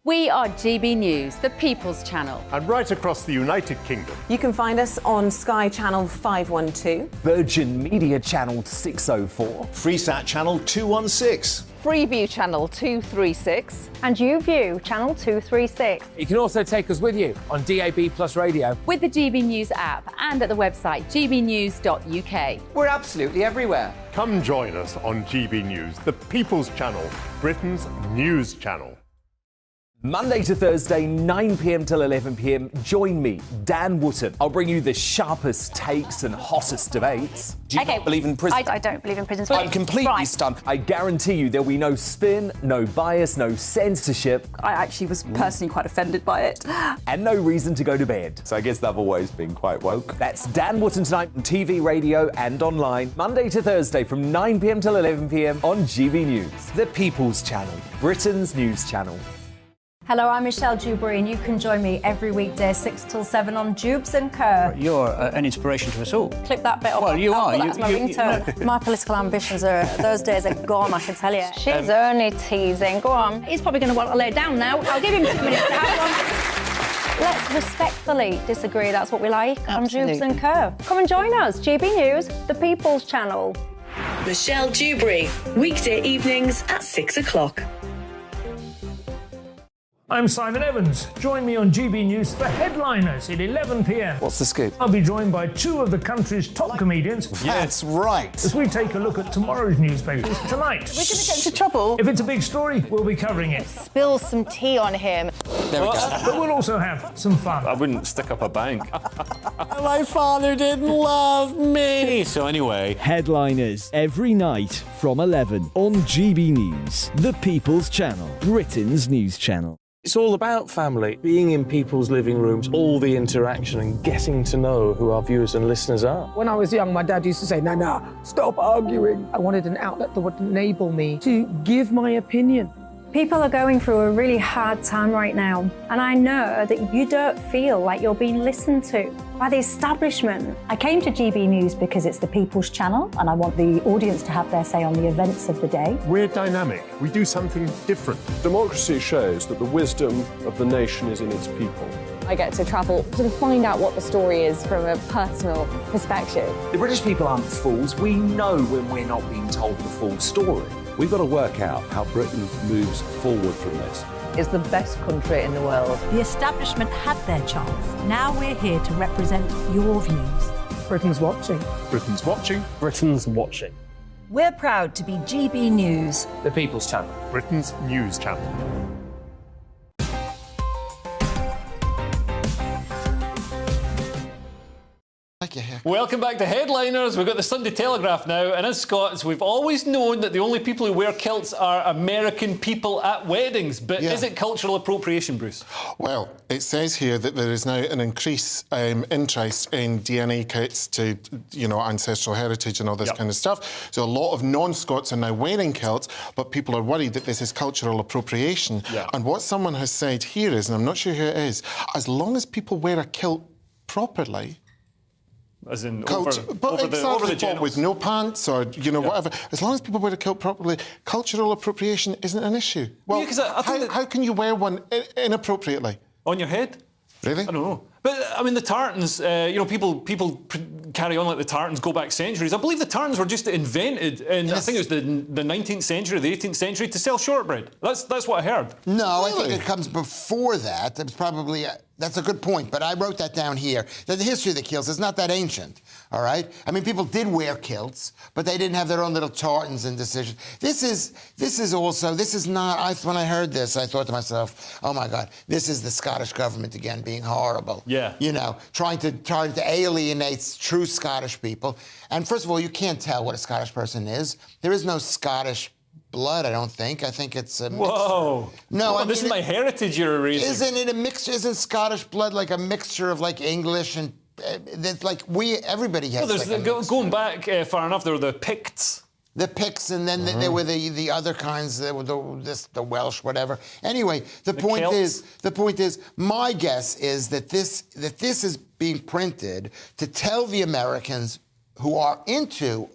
We are GB News, the People's Channel. And right across the United Kingdom. You can find us on Sky Channel 512, Virgin Media Channel 604, Freesat Channel 216. Freeview Channel 236, and YouView Channel 236. You can also take us with you on DAB+ radio. With the GB News app and at the website gbnews.uk. We're absolutely everywhere. Come join us on GB News, the People's Channel, Britain's news channel. Monday to Thursday, 9 p.m. till 11 p.m. Join me, Dan Wootton. I'll bring you the sharpest takes and hottest debates. Do you not believe in prison? I don't believe in prison. I'm completely stunned. I guarantee you there'll be no spin, no bias, no censorship. I actually was personally quite offended by it. And no reason to go to bed. So I guess they've always been quite woke. That's Dan Wootton tonight on TV, radio and online. Monday to Thursday from 9 p.m. till 11 p.m. on GB News. The People's Channel, Britain's news channel. Hello, I'm Michelle Dewberry, and you can join me every weekday 6 till 7 on Dubes and Kerr. You're an inspiration to us all. Clip that bit up. Well, you are. That's my ringtone. My political ambitions those days are gone, I can tell you. She's only teasing. Go on. He's probably going to want to lay down now. I'll give him 2 minutes to have one. Let's respectfully disagree. That's what we like on Dubes and Kerr. Come and join us. GB News, the People's Channel. Michelle Dewberry, weekday evenings at 6 o'clock. I'm Simon Evans. Join me on GB News for Headliners at 11 p.m. What's the scoop? I'll be joined by 2 of the country's top comedians. That's right. As we take a look at tomorrow's newspapers tonight. We're going to get into trouble. If it's a big story, we'll be covering it. Spill some tea on him. There we go. But we'll also have some fun. I wouldn't stick up a bank. My father didn't love me. So anyway, Headliners every night from 11 on GB News, the People's Channel, Britain's news channel. It's all about family, being in people's living rooms, all the interaction and getting to know who our viewers and listeners are. When I was young, my dad used to say, no, stop arguing. I wanted an outlet that would enable me to give my opinion. People are going through a really hard time right now, and I know that you don't feel like you're being listened to by the establishment. I came to GB News because it's the People's Channel, and I want the audience to have their say on the events of the day. We're dynamic. We do something different. Democracy shows that the wisdom of the nation is in its people. I get to travel to find out what the story is from a personal perspective. The British people aren't fools. We know when we're not being told the full story. We've got to work out how Britain moves forward from this. It's the best country in the world. The establishment had their chance. Now we're here to represent your views. Britain's watching. Britain's watching. Britain's watching. We're proud to be GB News, The People's Channel. Britain's news channel. Welcome back to Headliners. We've got the Sunday Telegraph now, and as Scots, we've always known that the only people who wear kilts are American people at weddings. But is it cultural appropriation, Bruce? Well, it says here that there is now an increased interest in DNA kits to, ancestral heritage and all this kind of stuff. So a lot of non-Scots are now wearing kilts, but people are worried that this is cultural appropriation. And what someone has said here is, and I'm not sure who it is, as long as people wear a kilt properly, as in over the genitals, with no pants or whatever. As long as people wear a kilt properly, cultural appropriation isn't an issue. Well, how can you wear one inappropriately? On your head? Really? I don't know. But I mean, the tartans. People carry on like the tartans go back centuries. I believe the tartans were just invented in I think it was the 19th century, the 18th century, to sell shortbread. That's what I heard. No, really? I think it comes before that. It's probably. That's a good point, but I wrote that down here. That the history of the kilts is not that ancient, all right? I mean, people did wear kilts, but they didn't have their own little tartans and decisions. This is not, when I heard this, I thought to myself, oh my God, this is the Scottish government again being horrible. Yeah. Trying to alienate true Scottish people. And first of all, you can't tell what a Scottish person is. There is no Scottish blood, I don't think. I think it's a mix. Whoa. No, I mean, this is my heritage you're erasing. Isn't it a mixture? Isn't Scottish blood like a mixture of like English and that's like everybody has. Well, there's going back far enough. There were the Picts. The Picts, and then there were the other kinds, the Welsh, whatever. Anyway, the point is, my guess is that this is being printed to tell the Americans who are into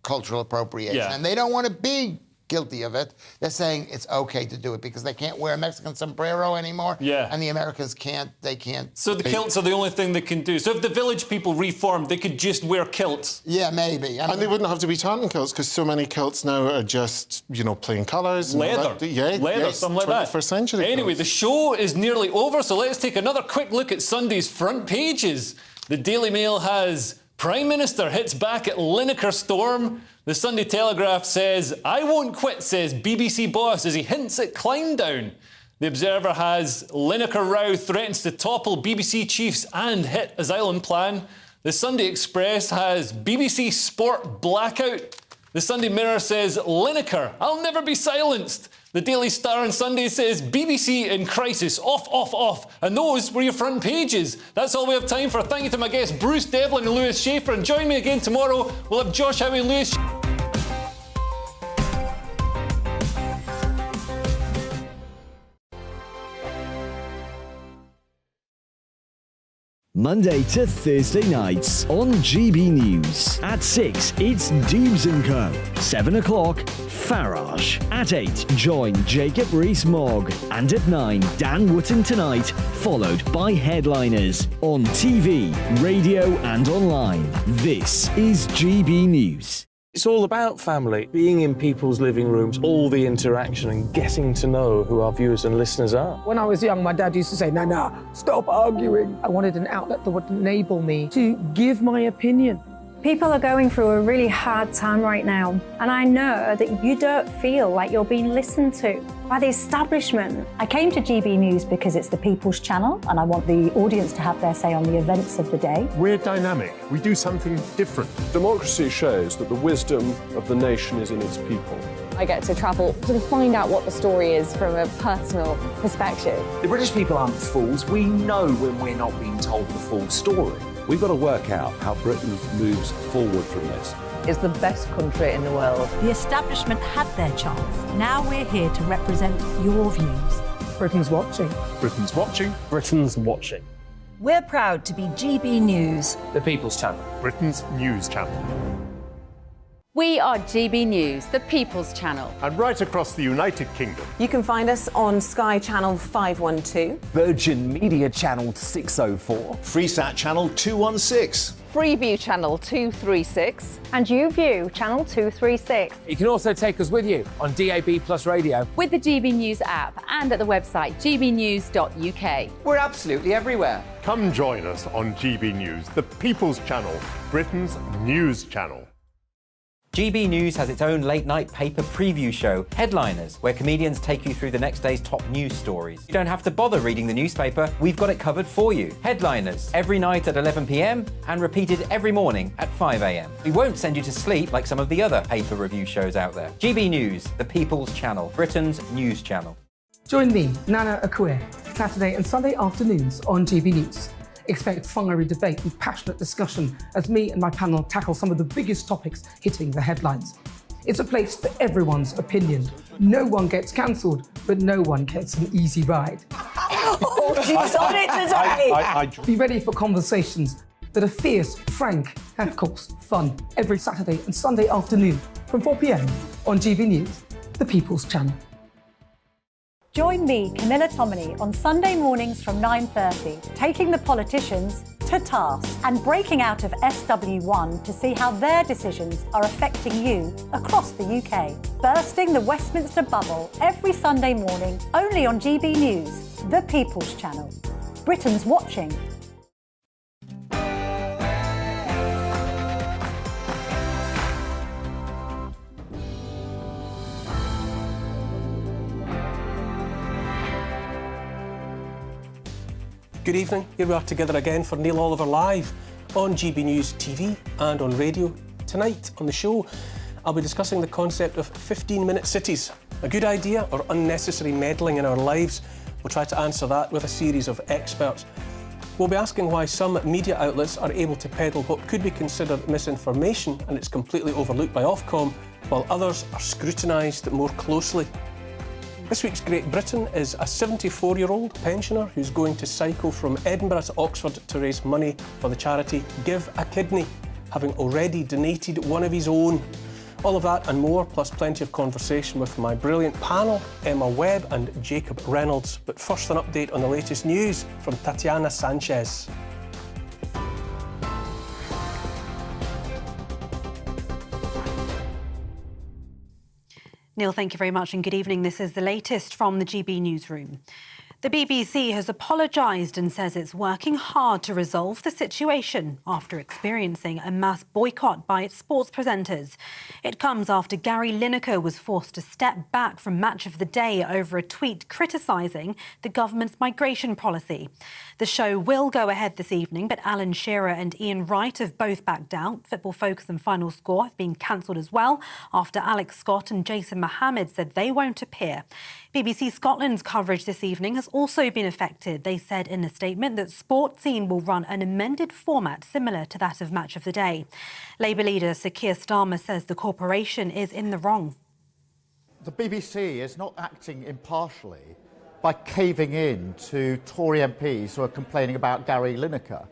cultural appropriation, and they don't want to be guilty of it. They're saying it's okay to do it because they can't wear a Mexican sombrero anymore. Yeah. And the Americans can't. They can't. So the kilts are the only thing they can do. So if the village people reformed, they could just wear kilts. Yeah, maybe. And they wouldn't have to be tartan kilts because so many kilts now are just, plain colours. Leather. Leather, something like that. 21st century Anyway, kilts. the show is nearly over, so let's take another quick look at Sunday's front pages. The Daily Mail has Prime Minister hits back at Lineker storm. The Sunday Telegraph says, I won't quit, says BBC boss as he hints at climb down. The Observer has Lineker row threatens to topple BBC chiefs and hit asylum plan. The Sunday Express has BBC Sport blackout. The Sunday Mirror says, Lineker, I'll never be silenced. The Daily Star on Sunday says, BBC in crisis, off. And those were your front pages. That's all we have time for. Thank you to my guests, Bruce Devlin and Lewis Schaefer. And join me again tomorrow. We'll have Josh Howie and Lewis. Monday to Thursday nights on GB News. At 6, it's Dewbs & Co. 7 o'clock, Farage. At 8, join Jacob Rees-Mogg. And at 9, Dan Wootton Tonight, followed by Headliners. On TV, radio and online. This is GB News. It's all about family, being in people's living rooms, all the interaction and getting to know who our viewers and listeners are. When I was young, my dad used to say, Nana, stop arguing. I wanted an outlet that would enable me to give my opinion. People are going through a really hard time right now, and I know that you don't feel like you're being listened to by the establishment. I came to GB News because it's the People's Channel, and I want the audience to have their say on the events of the day. We're dynamic. We do something different. Democracy shows that the wisdom of the nation is in its people. I get to travel to find out what the story is from a personal perspective. The British people aren't fools. We know when we're not being told the full story. We've got to work out how Britain moves forward from this. It's the best country in the world. The establishment had their chance. Now we're here to represent your views. Britain's watching. Britain's watching. Britain's watching. We're proud to be GB News. The People's Channel. Britain's news channel. We are GB News, the People's Channel. And right across the United Kingdom. You can find us on Sky Channel 512, Virgin Media Channel 604, Freesat Channel 216. Freeview Channel 236, And YouView, Channel 236. You can also take us with you on DAB Plus Radio. With the GB News app and at the website gbnews.uk. We're absolutely everywhere. Come join us on GB News, the People's Channel, Britain's news channel. GB News has its own late-night paper preview show, Headliners, where comedians take you through the next day's top news stories. You don't have to bother reading the newspaper, we've got it covered for you. Headliners, every night at 11 p.m. and repeated every morning at 5 a.m. We won't send you to sleep like some of the other paper review shows out there. GB News, the People's Channel, Britain's news channel. Join me, Nana Akue, Saturday and Sunday afternoons on GB News. Expect fiery debate and passionate discussion as me and my panel tackle some of the biggest topics hitting the headlines. It's a place for everyone's opinion. No one gets cancelled, but no one gets an easy ride. Oh, she's on it today! Be ready for conversations that are fierce, frank, and of course, fun. Every Saturday and Sunday afternoon from 4 p.m. on GB News, the People's Channel. Join me, Camilla Tominey, on Sunday mornings from 9:30, taking the politicians to task and breaking out of SW1 to see how their decisions are affecting you across the UK. Bursting the Westminster bubble every Sunday morning, only on GB News, the People's Channel. Britain's watching. Good evening, here we are together again for Neil Oliver Live on GB News TV and on radio. Tonight on the show, I'll be discussing the concept of 15-minute cities. A good idea or unnecessary meddling in our lives? We'll try to answer that with a series of experts. We'll be asking why some media outlets are able to peddle what could be considered misinformation and it's completely overlooked by Ofcom, while others are scrutinised more closely. This week's Great Britain is a 74-year-old pensioner who's going to cycle from Edinburgh to Oxford to raise money for the charity Give a Kidney, having already donated one of his own. All of that and more, plus plenty of conversation with my brilliant panel, Emma Webb and Jacob Reynolds. But first, an update on the latest news from Tatiana Sanchez. Neil, thank you very much and good evening. This is the latest from the GB newsroom. The BBC has apologised and says it's working hard to resolve the situation after experiencing a mass boycott by its sports presenters. It comes after Gary Lineker was forced to step back from Match of the Day over a tweet criticising the government's migration policy. The show will go ahead this evening, but Alan Shearer and Ian Wright have both backed out. Football Focus and Final Score have been cancelled as well after Alex Scott and Jason Mohammed said they won't appear. BBC Scotland's coverage this evening has also been affected. They said in a statement that Sport Scene will run an amended format similar to that of Match of the Day. Labour leader Sir Keir Starmer says the corporation is in the wrong. The BBC is not acting impartially by caving in to Tory MPs who are complaining about Gary Lineker.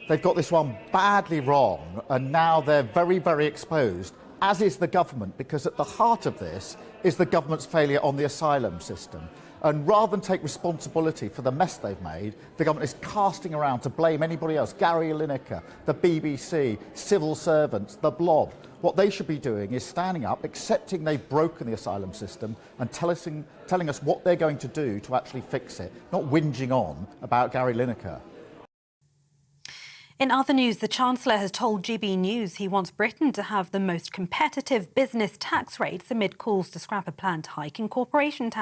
They've got this one badly wrong and now they're very, very exposed, as is the government, because at the heart of this is the government's failure on the asylum system. And rather than take responsibility for the mess they've made, the government is casting around to blame anybody else, Gary Lineker, the BBC, civil servants, the Blob. What they should be doing is standing up, accepting they've broken the asylum system and telling us what they're going to do to actually fix it, not whinging on about Gary Lineker. In other news, the Chancellor has told GB News he wants Britain to have the most competitive business tax rates amid calls to scrap a planned hike in corporation tax.